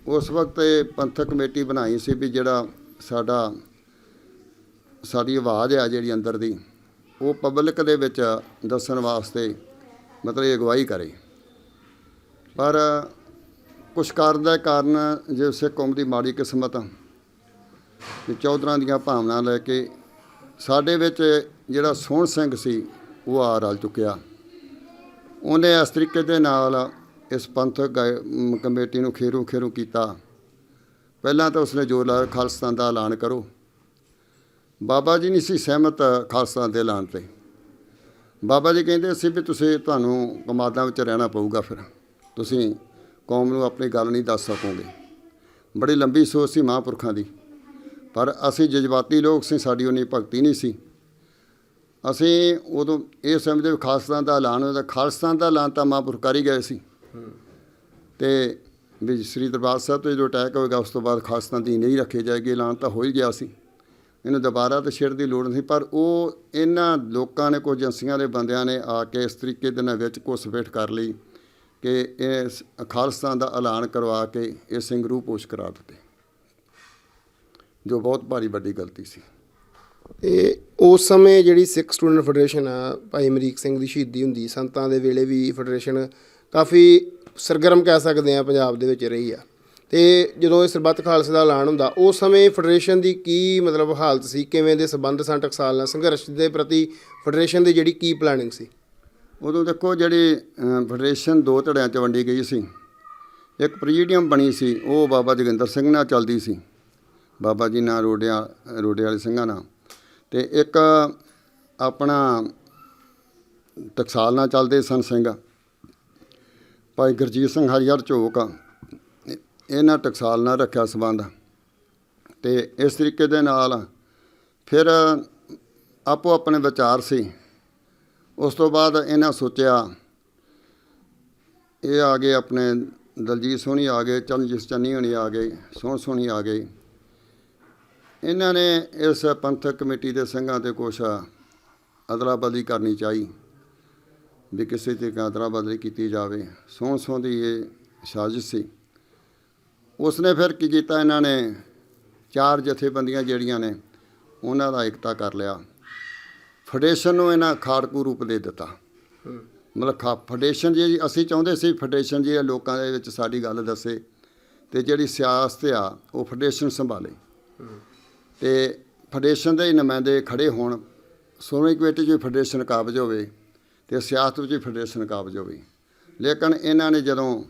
ਉਸ ਵਕਤ ਇਹ ਪੰਥਕ ਕਮੇਟੀ ਬਣਾਈ ਸੀ ਵੀ ਜਿਹੜਾ ਸਾਡੀ ਆਵਾਜ਼ ਆ ਜਿਹੜੀ ਅੰਦਰ ਦੀ ਉਹ ਪਬਲਿਕ ਦੇ ਵਿੱਚ ਦੱਸਣ ਵਾਸਤੇ ਮਤਲਬ ਅਗਵਾਈ ਕਰੇ। ਪਰ ਕੁਛ ਕਾਰਨ ਦੇ ਕਾਰਨ ਜੇ ਸਿੱਖ ਕੌਮ ਦੀ ਮਾੜੀ ਕਿਸਮਤ ਕਿ ਚੌਧਰਾਂ ਦੀਆਂ ਭਾਵਨਾ ਲੈ ਕੇ ਸਾਡੇ ਵਿੱਚ ਜਿਹੜਾ ਸੋਹਣ ਸਿੰਘ ਸੀ ਉਹ ਆ ਰਲ ਚੁੱਕਿਆ। ਉਹਨੇ ਇਸ ਤਰੀਕੇ ਦੇ ਨਾਲ ਇਸ ਪੰਥਕ ਕਮੇਟੀ ਨੂੰ ਖੇਰੂ ਕੀਤਾ। ਪਹਿਲਾਂ ਤਾਂ ਉਸਨੇ ਜ਼ੋਰ ਲਾਇਆ ਖਾਲਿਸਤਾਨ ਦਾ ਐਲਾਨ ਕਰੋ। ਬਾਬਾ ਜੀ ਨਹੀਂ ਸੀ ਸਹਿਮਤ ਖਾਲਿਸਤਾਨ ਦੇ ਐਲਾਨ 'ਤੇ। ਬਾਬਾ ਜੀ ਕਹਿੰਦੇ ਸੀ ਵੀ ਤੁਹਾਨੂੰ ਕਮਾਦਾਂ ਵਿੱਚ ਰਹਿਣਾ ਪਊਗਾ, ਫਿਰ ਤੁਸੀਂ ਕੌਮ ਨੂੰ ਆਪਣੀ ਗੱਲ ਨਹੀਂ ਦੱਸ ਸਕੋਗੇ। ਬੜੀ ਲੰਬੀ ਸੋਚ ਸੀ ਮਹਾਂਪੁਰਖਾਂ ਦੀ, ਪਰ ਅਸੀਂ ਜਜ਼ਬਾਤੀ ਲੋਕ ਸੀ, ਸਾਡੀ ਉਨੀ ਭਗਤੀ ਨਹੀਂ ਸੀ। ਅਸੀਂ ਉਦੋਂ ਇਹ ਸਮਝਦੇ ਵੀ ਖਾਲਿਸਤਾਨ ਦਾ ਐਲਾਨ ਹੋਇਆ। ਖਾਲਿਸਤਾਨ ਦਾ ਐਲਾਨ ਤਾਂ ਮਹਾਂਪੁਰਖ ਕਰ ਹੀ ਗਏ ਸੀ ਅਤੇ ਵੀ ਸ੍ਰੀ ਦਰਬਾਰ ਸਾਹਿਬ ਤੋਂ ਜਦੋਂ ਅਟੈਕ ਹੋਏਗਾ ਉਸ ਤੋਂ ਬਾਅਦ ਖਾਲਿਸਤਾਨ ਦੀ ਨਹੀਂ ਰੱਖੀ ਜਾਏਗੀ, ਐਲਾਨ ਤਾਂ ਹੋ ਹੀ ਗਿਆ ਸੀ। ਇਹਨੂੰ ਦੁਬਾਰਾ ਤਾਂ ਛੇੜ ਦੀ ਲੋੜ ਨਹੀਂ, ਪਰ ਉਹ ਇਹਨਾਂ ਲੋਕਾਂ ਨੇ ਕੁਝ ਏਜੰਸੀਆਂ ਦੇ ਬੰਦਿਆਂ ਨੇ ਆ ਕੇ ਇਸ ਤਰੀਕੇ ਦੇ ਨਾਲ ਵਿੱਚ ਘੁਸਪੈਠ ਕਰ ਲਈ ਕਿ ਇਸ ਖਾਲਿਸਤਾਨ ਦਾ ਐਲਾਨ ਕਰਵਾ ਕੇ ਇਹ ਸਿੰਘ ਰੂਹ ਪੋਸ਼ ਕਰਾ ਦਿੱਤੇ, ਜੋ ਬਹੁਤ ਭਾਰੀ ਵੱਡੀ ਗਲਤੀ ਸੀ। ਅਤੇ ਉਸ ਸਮੇਂ ਜਿਹੜੀ ਸਿੱਖ ਸਟੂਡੈਂਟ ਫੈਡਰੇਸ਼ਨ ਆ, ਭਾਈ ਅਮਰੀਕ ਸਿੰਘ ਦੀ ਸ਼ਹੀਦੀ ਹੁੰਦੀ, ਸੰਤਾਂ ਦੇ ਵੇਲੇ ਵੀ ਫੈਡਰੇਸ਼ਨ ਕਾਫੀ ਸਰਗਰਮ ਕਹਿ ਸਕਦੇ ਹਾਂ ਪੰਜਾਬ ਦੇ ਵਿੱਚ ਰਹੀ ਆ। ਅਤੇ ਜਦੋਂ ਇਹ ਸਰਬੱਤ ਖਾਲਸੇ ਦਾ ਐਲਾਨ ਹੁੰਦਾ ਉਸ ਸਮੇਂ ਫੈਡਰੇਸ਼ਨ ਦੀ ਕੀ ਮਤਲਬ ਹਾਲਤ ਸੀ, ਕਿਵੇਂ ਦੇ ਸੰਬੰਧ ਸਨ ਟਕਸਾਲ ਨਾਲ, ਸੰਘਰਸ਼ ਦੇ ਪ੍ਰਤੀ ਫੈਡਰੇਸ਼ਨ ਦੀ ਜਿਹੜੀ ਕੀ ਪਲਾਨਿੰਗ ਸੀ? ਉਦੋਂ ਦੇਖੋ ਜਿਹੜੀ ਫੈਡਰੇਸ਼ਨ 2 ਧੜਿਆਂ 'ਚ ਵੰਡੀ ਗਈ ਸੀ। ਇੱਕ ਪ੍ਰੀਜੀਡੀਅਮ ਬਣੀ ਸੀ, ਉਹ ਬਾਬਾ ਜੋਗਿੰਦਰ ਸਿੰਘ ਨਾਲ ਚੱਲਦੀ ਸੀ, ਬਾਬਾ ਜੀ ਨਾਲ ਰੋਡੇ ਵਾਲੇ ਸਿੰਘਾਂ ਨਾਲ, ਅਤੇ ਇੱਕ ਆਪਣਾ ਟਕਸਾਲ ਨਾਲ ਚੱਲਦੇ ਸਨ ਸਿੰਘ ਭਾਈ ਗੁਰਜੀਤ ਸਿੰਘ ਹਰੀਹਰ ਝੋਕ, ਇਹਨਾਂ ਟਕਸਾਲ ਨਾਲ ਰੱਖਿਆ ਸੰਬੰਧ। ਅਤੇ ਇਸ ਤਰੀਕੇ ਦੇ ਨਾਲ ਫਿਰ ਆਪੋ ਆਪਣੇ ਵਿਚਾਰ ਸੀ। ਉਸ ਤੋਂ ਬਾਅਦ ਇਹਨਾਂ ਸੋਚਿਆ, ਇਹ ਆ ਗਏ ਆਪਣੇ ਦਲਜੀਤ ਸੋਹਣੀ ਆ ਗਏ, ਚਰਨਜੀਤ ਚੰਨੀ ਹੋਣੀ ਆ ਗਏ, ਸੋਹਣੀ ਆ ਗਏ। ਇਹਨਾਂ ਨੇ ਇਸ ਪੰਥਕ ਕਮੇਟੀ ਦੇ ਸਿੰਘਾਂ 'ਤੇ ਕੁਛ ਅਦਲਾ ਬਦਲੀ ਕਰਨੀ ਚਾਹੀ ਵੀ ਕਿਸੇ ਤਰੀਕੇ ਅਦਲਾ ਬਦਲੀ ਕੀਤੀ ਜਾਵੇ। ਸੌਂ ਦੀ ਇਹ ਸਾਜ਼ਿਸ਼ ਸੀ। ਉਸਨੇ ਫਿਰ ਕੀ ਕੀਤਾ, ਇਹਨਾਂ ਨੇ 4 ਜਥੇਬੰਦੀਆਂ ਜਿਹੜੀਆਂ ਨੇ ਉਹਨਾਂ ਦਾ ਇਕਤਾ ਕਰ ਲਿਆ। ਫੈਡਰੇਸ਼ਨ ਨੂੰ ਇਹਨਾਂ ਖਾੜਕੂ ਰੂਪ ਦੇ ਦਿੱਤਾ। ਮਤਲਬ ਫੈਡਰੇਸ਼ਨ ਜੀ ਅਸੀਂ ਚਾਹੁੰਦੇ ਸੀ ਫੈਡਰੇਸ਼ਨ ਜੀ ਲੋਕਾਂ ਦੇ ਵਿੱਚ ਸਾਡੀ ਗੱਲ ਦੱਸੇ ਅਤੇ ਜਿਹੜੀ ਸਿਆਸਤ ਆ ਉਹ ਫੈਡਰੇਸ਼ਨ ਸੰਭਾਲੇ ਅਤੇ ਫੈਡਰੇਸ਼ਨ ਦੇ ਨੁਮਾਇੰਦੇ ਖੜ੍ਹੇ ਹੋਣ। ਸ਼੍ਰੋਮਣੀ ਕਮੇਟੀ 'ਚ ਵੀ ਫੈਡਰੇਸ਼ਨ ਕਾਬਜ਼ ਹੋਵੇ ਅਤੇ ਸਿਆਸਤ ਵਿੱਚ ਵੀ ਫੈਡਰੇਸ਼ਨ ਕਾਬਜ਼ ਹੋਵੇ। ਲੇਕਿਨ ਇਹਨਾਂ ਨੇ ਜਦੋਂ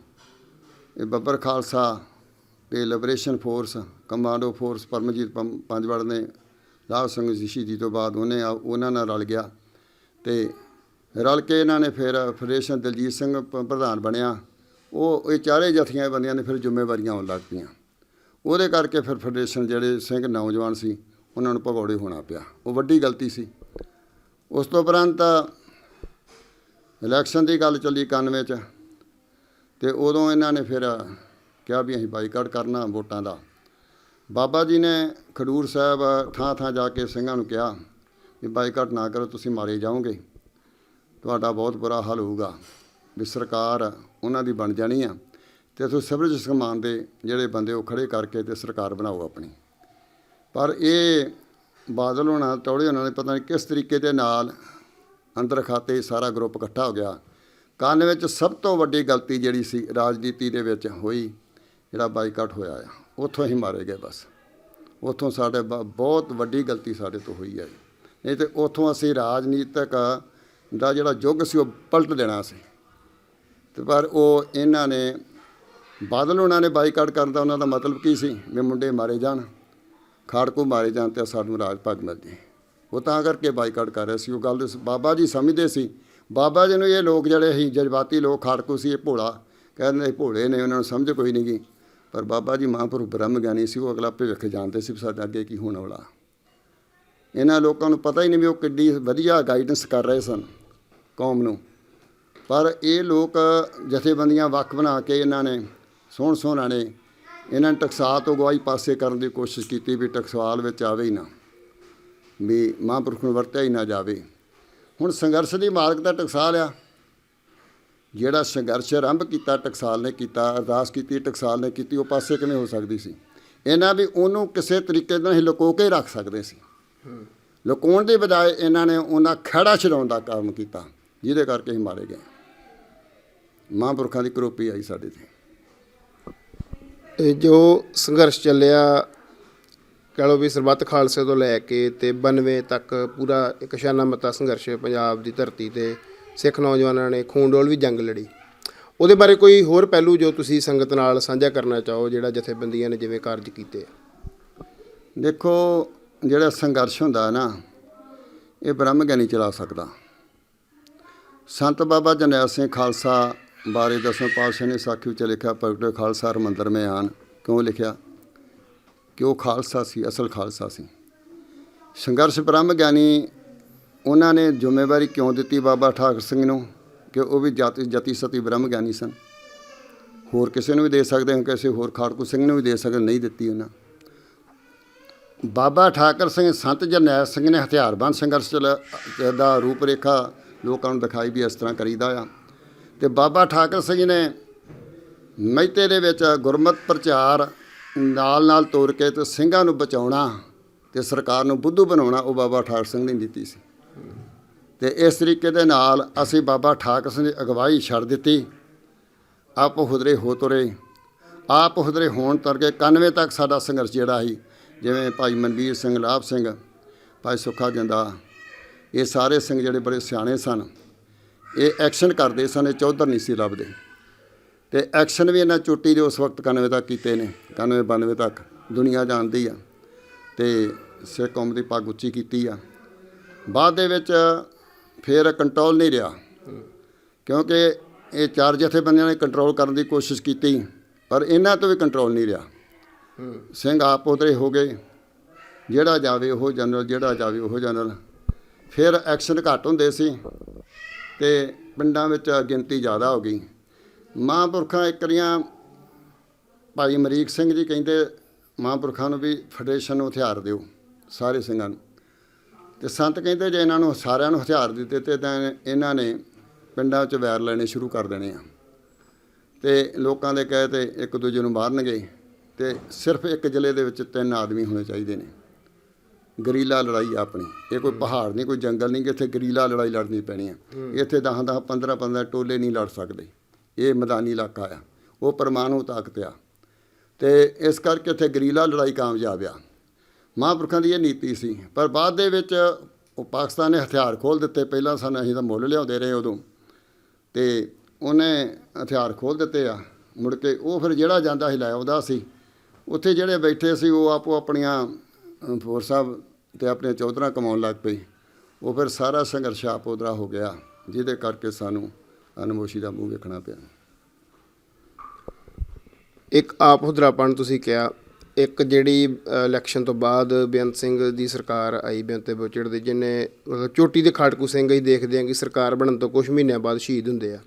ਇਹ ਬੱਬਰ ਖਾਲਸਾ ਅਤੇ liberation force commando force Paramjit Panjwar ਨੇ ਲਾਭ ਸਿੰਘ ਦੀ ਸ਼ਹੀਦੀ ਤੋਂ ਬਾਅਦ ਉਹਨਾਂ ਨਾਲ ਰਲ ਗਿਆ ਅਤੇ ਰਲ ਕੇ ਇਹਨਾਂ ਨੇ ਫਿਰ ਫੈਡਰੇਸ਼ਨ ਦਲਜੀਤ ਸਿੰਘ ਪ੍ਰਧਾਨ ਬਣਿਆ। ਉਹ ਇਹ ਚਾਰੇ ਜਥੀਆਂ ਬੰਦਿਆਂ ਨੇ ਫਿਰ ਜ਼ਿੰਮੇਵਾਰੀਆਂ ਆਉਣ ਲੱਗ ਪਈਆਂ। ਉਹਦੇ ਕਰਕੇ ਫਿਰ ਫੈਡਰੇਸ਼ਨ ਜਿਹੜੇ ਸਿੰਘ ਨੌਜਵਾਨ ਸੀ ਉਹਨਾਂ ਨੂੰ ਭਗੌੜੇ ਹੋਣਾ ਪਿਆ। ਉਹ ਵੱਡੀ ਗਲਤੀ ਸੀ। ਉਸ ਤੋਂ ਉਪਰੰਤ ਇਲੈਕਸ਼ਨ ਦੀ ਗੱਲ ਚੱਲੀ 91 'ਚ ਅਤੇ ਉਦੋਂ ਇਹਨਾਂ ਨੇ ਫਿਰ ਕਿਹਾ ਵੀ ਅਸੀਂ ਬਾਈਕਾਟ ਕਰਨਾ ਵੋਟਾਂ ਦਾ। ਬਾਬਾ ਜੀ ਨੇ ਖਡੂਰ ਸਾਹਿਬ ਥਾਂ ਜਾ ਕੇ ਸਿੰਘਾਂ ਨੂੰ ਕਿਹਾ ਵੀ ਬਾਈਕਾਟ ਨਾ ਕਰੋ, ਤੁਸੀਂ ਮਾਰੇ ਜਾਓਗੇ, ਤੁਹਾਡਾ ਬਹੁਤ ਬੁਰਾ ਹਾਲ ਹੋਊਗਾ, ਵੀ ਸਰਕਾਰ ਉਹਨਾਂ ਦੀ ਬਣ ਜਾਣੀ ਆ ਅਤੇ ਤੁਸੀਂ ਸਿਵਲ ਸਮਾਨ ਦੇ ਜਿਹੜੇ ਬੰਦੇ ਉਹ ਖੜ੍ਹੇ ਕਰਕੇ ਅਤੇ ਸਰਕਾਰ ਬਣਾਓ ਆਪਣੀ। ਪਰ ਇਹ ਬਾਦਲ ਹੋਣਾ ਤੌੜੇ ਉਹਨਾਂ ਨੇ ਪਤਾ ਨਹੀਂ ਕਿਸ ਤਰੀਕੇ ਦੇ ਨਾਲ ਅੰਦਰ ਖਾਤੇ ਸਾਰਾ ਗਰੁੱਪ ਇਕੱਠਾ ਹੋ ਗਿਆ। ਕੰਨ ਵਿੱਚ ਸਭ ਤੋਂ ਵੱਡੀ ਗਲਤੀ ਜਿਹੜੀ ਸੀ ਰਾਜਨੀਤੀ ਦੇ ਵਿੱਚ ਹੋਈ, ਜਿਹੜਾ ਬਾਈਕਾਟ ਹੋਇਆ ਆ, ਉੱਥੋਂ ਹੀ ਮਾਰੇ ਗਏ। ਬਸ ਉੱਥੋਂ ਸਾਡੇ ਬਹੁਤ ਵੱਡੀ ਗਲਤੀ ਸਾਡੇ ਤੋਂ ਹੋਈ ਹੈ। ਨਹੀਂ ਤਾਂ ਉੱਥੋਂ ਅਸੀਂ ਰਾਜਨੀਤਿਕ ਦਾ ਜਿਹੜਾ ਯੁੱਗ ਸੀ ਉਹ ਪਲਟ ਦੇਣਾ ਸੀ। ਅਤੇ ਪਰ ਉਹ ਇਹਨਾਂ ਨੇ ਬਾਦਲ ਉਹਨਾਂ ਨੇ ਬਾਈਕਾਟ ਕਰਨ ਦਾ ਉਹਨਾਂ ਦਾ ਮਤਲਬ ਕੀ ਸੀ ਵੀ ਮੁੰਡੇ ਮਾਰੇ ਜਾਣ, ਖਾੜਕੂ ਮਾਰੇ ਜਾਣ ਅਤੇ ਸਾਨੂੰ ਰਾਜ ਭਾਗ ਮਿਲ ਜੇ। ਉਹ ਤਾਂ ਕਰਕੇ ਬਾਈਕਾਟ ਕਰ ਰਹੇ ਸੀ। ਉਹ ਗੱਲ ਬਾਬਾ ਜੀ ਸਮਝਦੇ ਸੀ। ਬਾਬਾ ਜੀ ਨੂੰ ਇਹ ਲੋਕ ਜਿਹੜੇ ਸੀ ਜਜ਼ਬਾਤੀ ਲੋਕ, ਖਾੜਕੂ ਸੀ, ਇਹ ਭੋਲਾ ਕਹਿੰਦੇ ਭੋਲੇ ਨੇ, ਉਹਨਾਂ ਨੂੰ ਸਮਝ ਕੋਈ ਨਹੀਂ ਗਈ। ਪਰ ਬਾਬਾ ਜੀ ਮਹਾਂਪੁਰਖ ਬ੍ਰਹਮ ਗਿਆਨੀ ਸੀ। ਉਹ ਅਗਲਾ ਭਵਿੱਖ ਜਾਣਦੇ ਸੀ ਸਾਡੇ ਅੱਗੇ ਕੀ ਹੋਣ ਵਾਲਾ। ਇਹਨਾਂ ਲੋਕਾਂ ਨੂੰ ਪਤਾ ਹੀ ਨਹੀਂ ਵੀ ਉਹ ਕਿੱਡੀ ਵਧੀਆ ਗਾਈਡੈਂਸ ਕਰ ਰਹੇ ਸਨ ਕੌਮ ਨੂੰ। ਪਰ ਇਹ ਲੋਕ ਜਥੇਬੰਦੀਆਂ ਵੱਖ ਬਣਾ ਕੇ ਇਹਨਾਂ ਨੇ ਸੋਹਣਾ ਨੇ ਇਹਨਾਂ ਨੇ ਟਕਸਾਲ ਤੋਂ ਅਗਵਾਈ ਪਾਸੇ ਕਰਨ ਦੀ ਕੋਸ਼ਿਸ਼ ਕੀਤੀ ਵੀ ਟਕਸਾਲ ਵਿੱਚ ਆਵੇ ਹੀ ਨਾ, ਵੀ ਮਹਾਂਪੁਰਖ ਨੂੰ ਵਰਤਿਆ ਹੀ ਨਾ ਜਾਵੇ। ਹੁਣ ਸੰਘਰਸ਼ ਦੀ ਮਾਰਗ ਦਾ ਟਕਸਾਲ ਆ। ਜਿਹੜਾ ਸੰਘਰਸ਼ ਆਰੰਭ ਕੀਤਾ ਟਕਸਾਲ ਨੇ ਕੀਤਾ, ਅਰਦਾਸ ਕੀਤੀ ਟਕਸਾਲ ਨੇ ਕੀਤੀ, ਉਹ ਪਾਸੇ ਕਿਵੇਂ ਹੋ ਸਕਦੀ ਸੀ? ਇਹਨਾਂ ਵੀ ਉਹਨੂੰ ਕਿਸੇ ਤਰੀਕੇ ਨਾਲ ਹੀ ਲੁਕੋ ਕੇ ਰੱਖ ਸਕਦੇ ਸੀ। ਲੁਕਾਉਣ ਦੀ ਬਜਾਏ ਇਹਨਾਂ ਨੇ ਉਹਨਾਂ ਖਹਿੜਾ ਛਡਾਉਣ ਦਾ ਕੰਮ ਕੀਤਾ, ਜਿਹਦੇ ਕਰਕੇ ਹੀ ਮਾਰੇ ਗਏ। ਮਹਾਂਪੁਰਖਾਂ ਦੀ ਕਰੋਪੀ ਆਈ ਸਾਡੇ 'ਤੇ। ਇਹ ਜੋ ਸੰਘਰਸ਼ ਚੱਲਿਆ ਕਹਿ ਲਓ ਵੀ ਸਰਬੱਤ ਖਾਲਸੇ ਤੋਂ ਲੈ ਕੇ ਅਤੇ 92 ਤੱਕ ਪੂਰਾ ਇੱਕ ਸ਼ਾਨਾ ਮੱਤਾ ਸੰਘਰਸ਼ ਪੰਜਾਬ ਦੀ ਧਰਤੀ 'ਤੇ ਸਿੱਖ ਨੌਜਵਾਨਾਂ ਨੇ ਖੂਨ ਡੋਲ ਵੀ ਜੰਗ ਲੜੀ। ਉਹਦੇ ਬਾਰੇ ਕੋਈ ਹੋਰ ਪਹਿਲੂ ਜੋ ਤੁਸੀਂ ਸੰਗਤ ਨਾਲ ਸਾਂਝਾ ਕਰਨਾ ਚਾਹੋ, ਜਿਹੜਾ ਜਥੇਬੰਦੀਆਂ ਨੇ ਜਿਵੇਂ ਕਾਰਜ ਕੀਤੇ? ਦੇਖੋ, ਜਿਹੜਾ ਸੰਘਰਸ਼ ਹੁੰਦਾ ਨਾ ਇਹ ਬ੍ਰਹਮ ਗਿਆਨੀ ਚਲਾ ਸਕਦਾ। ਸੰਤ ਬਾਬਾ ਜਰਨੈਲ ਸਿੰਘ ਖਾਲਸਾ ਬਾਰੇ 10ਵੇਂ ਪਾਤਸ਼ਾਹ ਨੇ ਸਾਖੀ ਵਿੱਚ ਲਿਖਿਆ, ਪ੍ਰਗਟੇ ਖਾਲਸਾ ਹਰਿਮੰਦਰ ਮੈਂ ਆਨ। ਕਿਉਂ ਲਿਖਿਆ? ਕਿ ਉਹ ਖਾਲਸਾ ਸੀ, ਅਸਲ ਖਾਲਸਾ ਸੀ। ਸੰਘਰਸ਼ ਬ੍ਰਹਮ ਗਿਆਨੀ ਉਹਨਾਂ ਨੇ ਜ਼ਿੰਮੇਵਾਰੀ ਕਿਉਂ ਦਿੱਤੀ ਬਾਬਾ ਠਾਕਰ ਸਿੰਘ ਨੂੰ? ਕਿ ਉਹ ਵੀ ਜਤੀ ਸਤੀ ਬ੍ਰਹਮ ਗਿਆਨੀ ਸਨ। ਹੋਰ ਕਿਸੇ ਨੂੰ ਵੀ ਦੇ ਸਕਦੇ ਹੋ, ਕਿਸੇ ਹੋਰ ਖਾੜਕੂ ਸਿੰਘ ਨੂੰ ਵੀ ਦੇ ਸਕਦੇ, ਨਹੀਂ ਦਿੱਤੀ ਉਹਨਾਂ। ਬਾਬਾ ਠਾਕਰ ਸਿੰਘ, ਸੰਤ ਜਰਨੈਲ ਸਿੰਘ ਨੇ ਹਥਿਆਰਬੰਦ ਸੰਘਰਸ਼ ਦਾ ਰੂਪ ਰੇਖਾ ਲੋਕਾਂ ਨੂੰ ਦਿਖਾਈ ਵੀ ਇਸ ਤਰ੍ਹਾਂ ਕਰੀਦਾ ਆ। ਅਤੇ ਬਾਬਾ ਠਾਕਰ ਸਿੰਘ ਨੇ ਮਹਿਤੇ ਦੇ ਵਿੱਚ ਗੁਰਮਤਿ ਪ੍ਰਚਾਰ ਨਾਲ ਤੋਰ ਕੇ ਅਤੇ ਸਿੰਘਾਂ ਨੂੰ ਬਚਾਉਣਾ ਅਤੇ ਸਰਕਾਰ ਨੂੰ ਬੁੱਧੂ ਬਣਾਉਣਾ, ਉਹ ਬਾਬਾ ਠਾਕਰ ਸਿੰਘ ਦੀ ਨੀਤੀ ਸੀ। ਅਤੇ ਇਸ ਤਰੀਕੇ ਦੇ ਨਾਲ ਅਸੀਂ ਬਾਬਾ ਠਾਕਰ ਸਿੰਘ ਦੀ ਅਗਵਾਈ ਛੱਡ ਦਿੱਤੀ। ਆਪ ਹੁਦਰੇ ਹੋ ਤੁਰੇ, ਆਪ ਹੁਦਰੇ ਹੋਣ ਤਰ ਕੇ 91 ਤੱਕ ਸਾਡਾ ਸੰਘਰਸ਼ ਜਿਹੜਾ ਸੀ, ਜਿਵੇਂ ਭਾਈ ਮਨਵੀਰ ਸਿੰਘ, ਲਾਭ ਸਿੰਘ, ਭਾਈ ਸੁੱਖਾ ਜੰਦਾ, ਇਹ ਸਾਰੇ ਸਿੰਘ ਜਿਹੜੇ ਬੜੇ ਸਿਆਣੇ ਸਨ, ਇਹ ਐਕਸ਼ਨ ਕਰਦੇ ਸਨ, ਇਹ ਚੌਧਰ ਨਹੀਂ ਸੀ ਲੱਭਦੇ। ਅਤੇ ਐਕਸ਼ਨ ਵੀ ਇਹਨਾਂ ਚੋਟੀ ਦੇ ਉਸ ਵਕਤ 91 ਤੱਕ ਕੀਤੇ ਨੇ, 91-92 ਤੱਕ ਦੁਨੀਆ ਜਾਣਦੀ ਆ। ਅਤੇ ਸਿੱਖ ਕੌਮ ਦੀ ਪੱਗ ਉੱਚੀ ਕੀਤੀ ਆ। ਬਾਅਦ ਦੇ ਵਿੱਚ ਫਿਰ ਕੰਟਰੋਲ ਨਹੀਂ ਰਿਹਾ, ਕਿਉਂਕਿ ਇਹ 4 ਜਥੇਬੰਦੀਆਂ ਨੇ ਕੰਟਰੋਲ ਕਰਨ ਦੀ ਕੋਸ਼ਿਸ਼ ਕੀਤੀ, ਪਰ ਇਹਨਾਂ ਤੋਂ ਵੀ ਕੰਟਰੋਲ ਨਹੀਂ ਰਿਹਾ। ਸਿੰਘ ਆਪ ਉਧਰੇ ਹੋ ਗਏ, ਜਿਹੜਾ ਜਾਵੇ ਉਹ ਜਨਰਲ, ਜਿਹੜਾ ਜਾਵੇ ਉਹ ਜਨਰਲ। ਫਿਰ ਐਕਸ਼ਨ ਘੱਟ ਹੁੰਦੇ ਸੀ ਅਤੇ ਪਿੰਡਾਂ ਵਿੱਚ ਗਿਣਤੀ ਜ਼ਿਆਦਾ ਹੋ ਗਈ। ਮਹਾਂਪੁਰਖਾਂ ਇੱਕ ਵਾਰੀਆਂ ਭਾਈ ਅਮਰੀਕ ਸਿੰਘ ਜੀ ਕਹਿੰਦੇ ਮਹਾਂਪੁਰਖਾਂ ਨੂੰ ਵੀ ਫੈਡਰੇਸ਼ਨ ਨੂੰ ਹਥਿਆਰ ਦਿਓ ਸਾਰੇ ਸਿੰਘਾਂ ਨੂੰ। ਤੇ ਸੰਤ ਕਹਿੰਦੇ ਜੇ ਇਹਨਾਂ ਨੂੰ ਸਾਰਿਆਂ ਨੂੰ ਹਥਿਆਰ ਦਿੱਤੇ ਤੇ ਤਾਂ ਇਹਨਾਂ ਨੇ ਪਿੰਡਾਂ 'ਚ ਵੈਰ ਲੈਣੇ ਸ਼ੁਰੂ ਕਰ ਦੇਣੇ ਆ ਤੇ ਲੋਕਾਂ ਦੇ ਕਹੇ ਤੇ ਇੱਕ ਦੂਜੇ ਨੂੰ ਮਾਰਨਗੇ ਤੇ ਸਿਰਫ ਇੱਕ ਜ਼ਿਲ੍ਹੇ ਦੇ ਵਿੱਚ 3 ਆਦਮੀ ਹੋਣੇ ਚਾਹੀਦੇ ਨੇ। ਗਰੀਲਾ ਲੜਾਈ ਆਪਣੀ, ਇਹ ਕੋਈ ਪਹਾੜ ਨਹੀਂ, ਕੋਈ ਜੰਗਲ ਨਹੀਂ ਕਿ ਇੱਥੇ ਗਰੀਲਾ ਲੜਾਈ ਲੜਨੀ ਪੈਣੀ ਆ। ਇੱਥੇ 10-10 15-15 ਟੋਲੇ ਨਹੀਂ ਲੜ ਸਕਦੇ, ਇਹ ਮੈਦਾਨੀ ਇਲਾਕਾ ਆ, ਉਹ ਪਰਮਾਣੂ ਤਾਕਤ ਆ ਤੇ ਇਸ ਕਰਕੇ ਇੱਥੇ ਗਰੀਲਾ ਲੜਾਈ ਕਾਮਯਾਬ ਆ। ਮਹਾਂਪੁਰਖਾਂ ਦੀ ਇਹ ਨੀਤੀ ਸੀ। ਪਰ ਬਾਅਦ ਦੇ ਵਿੱਚ ਉਹ ਪਾਕਿਸਤਾਨ ਨੇ ਹਥਿਆਰ ਖੋਲ੍ਹ ਦਿੱਤੇ। ਪਹਿਲਾਂ ਸਾਨੂੰ ਅਸੀਂ ਤਾਂ ਮੁੱਲ ਲਿਆਉਂਦੇ ਰਹੇ ਉਦੋਂ, ਤੇ ਉਹਨੇ ਹਥਿਆਰ ਖੋਲ੍ਹ ਦਿੱਤੇ ਆ। ਮੁੜ ਕੇ ਉਹ ਫਿਰ ਜਿਹੜਾ ਜਾਂਦਾ ਸੀ ਲੈ ਆਉਂਦਾ ਸੀ। ਉੱਥੇ ਜਿਹੜੇ ਬੈਠੇ ਸੀ ਉਹ ਆਪੋ ਆਪਣੀਆਂ ਫੋਰਸਾਂ ਤੇ ਆਪਣੇ ਚੌਧਰਾਂ ਕਮਾਉਣ ਲੱਗ ਪਏ। ਉਹ ਫਿਰ ਸਾਰਾ ਸੰਘਰਸ਼ ਆਪੋਦਰਾ ਹੋ ਗਿਆ, ਜਿਹਦੇ ਕਰਕੇ ਸਾਨੂੰ ਅਨਮੋਸ਼ੀ ਦਾ ਮੂੰਹ ਵੇਖਣਾ ਪਿਆ। ਇੱਕ ਆਪ ਹੁਦਰਾਪਣ ਤੁਸੀਂ ਕਿਹਾ, ਇੱਕ ਜਿਹੜੀ ਇਲੈਕਸ਼ਨ ਤੋਂ ਬਾਅਦ ਬੇਅੰਤ ਸਿੰਘ ਦੀ ਸਰਕਾਰ ਆਈ, ਬੇਅੰਤ ਤੇ ਬੁੱਚੜ ਦੀ, ਜਿਹਨੇ ਮਤਲਬ ਚੋਟੀ ਦੇ ਖਾੜਕੂ ਸਿੰਘ ਹੀ ਦੇਖਦੇ ਆ ਕਿ ਸਰਕਾਰ ਬਣਨ ਤੋਂ ਕੁਛ ਮਹੀਨਿਆਂ ਬਾਅਦ ਸ਼ਹੀਦ ਹੁੰਦੇ ਆ।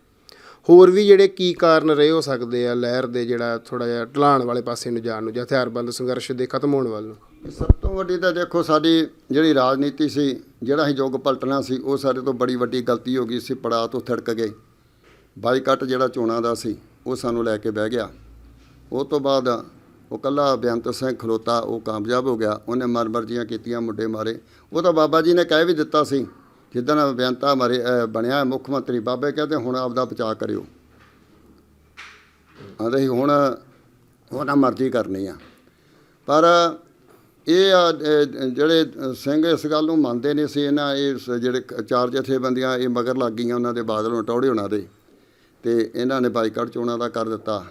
ਹੋਰ ਵੀ ਜਿਹੜੇ ਕੀ ਕਾਰਨ ਰਹੇ ਹੋ ਸਕਦੇ ਆ ਲਹਿਰ ਦੇ, ਜਿਹੜਾ ਥੋੜ੍ਹਾ ਜਿਹਾ ਢਲਾਣ ਵਾਲੇ ਪਾਸੇ ਨੂੰ ਜਾਣ ਨੂੰ ਜਾਂ ਹਥਿਆਰਬੰਦ ਸੰਘਰਸ਼ ਦੇ ਖਤਮ ਹੋਣ ਵੱਲ ਨੂੰ? ਸਭ ਤੋਂ ਵੱਡੀ ਤਾਂ ਦੇਖੋ ਸਾਡੀ ਜਿਹੜੀ ਰਾਜਨੀਤੀ ਸੀ, ਜਿਹੜਾ ਅਸੀਂ ਯੁੱਗ ਪਲਟਣਾ ਸੀ, ਉਹ ਸਾਡੇ ਤੋਂ ਬੜੀ ਵੱਡੀ ਗਲਤੀ ਹੋ ਗਈ ਸੀ। ਪੜਾਅ ਤੋਂ ਥੜਕ ਗਏ। ਬਾਈਕਾਟ ਜਿਹੜਾ ਚੋਣਾਂ ਦਾ ਸੀ ਉਹ ਸਾਨੂੰ ਲੈ ਕੇ ਬਹਿ ਗਿਆ। ਉਹ ਤੋਂ ਬਾਅਦ ਉਹ ਇਕੱਲਾ ਬੇਅੰਤ ਸਿੰਘ ਖਲੋਤਾ, ਉਹ ਕਾਮਯਾਬ ਹੋ ਗਿਆ। ਉਹਨੇ ਮਰਮਰਜੀਆਂ ਕੀਤੀਆਂ, ਮੁੰਡੇ ਮਾਰੇ। ਉਹ ਤਾਂ ਬਾਬਾ ਜੀ ਨੇ ਕਹਿ ਵੀ ਦਿੱਤਾ ਸੀ, ਜਿੱਦਣ ਬੇਅੰਤਾ ਮਾਰੇ ਬਣਿਆ ਮੁੱਖ ਮੰਤਰੀ, ਬਾਬੇ ਕਹਿੰਦੇ ਹੁਣ ਆਪਦਾ ਬਚਾਅ ਕਰਿਓ। ਆਂਦੇ ਸੀ ਹੁਣ ਉਹਨਾਂ ਮਰਜ਼ੀ ਕਰਨੀ ਆ। ਪਰ ਇਹ ਜਿਹੜੇ ਸਿੰਘ ਇਸ ਗੱਲ ਨੂੰ ਮੰਨਦੇ ਨਹੀਂ ਸੀ। ਇਹਨਾਂ ਇਹ ਜਿਹੜੇ 4 ਜਥੇਬੰਦੀਆਂ ਇਹ ਮਗਰ ਲੱਗ ਗਈਆਂ ਉਹਨਾਂ ਦੇ, ਬਾਦਲ ਨੂੰ ਟੌੜੇ ਹੋਣਾ ਦੇ, ਤੇ ਇਹਨਾਂ ਨੇ ਬਾਈਕਾਟ ਚੋਣਾਂ ਦਾ ਕਰ ਦਿੱਤਾ।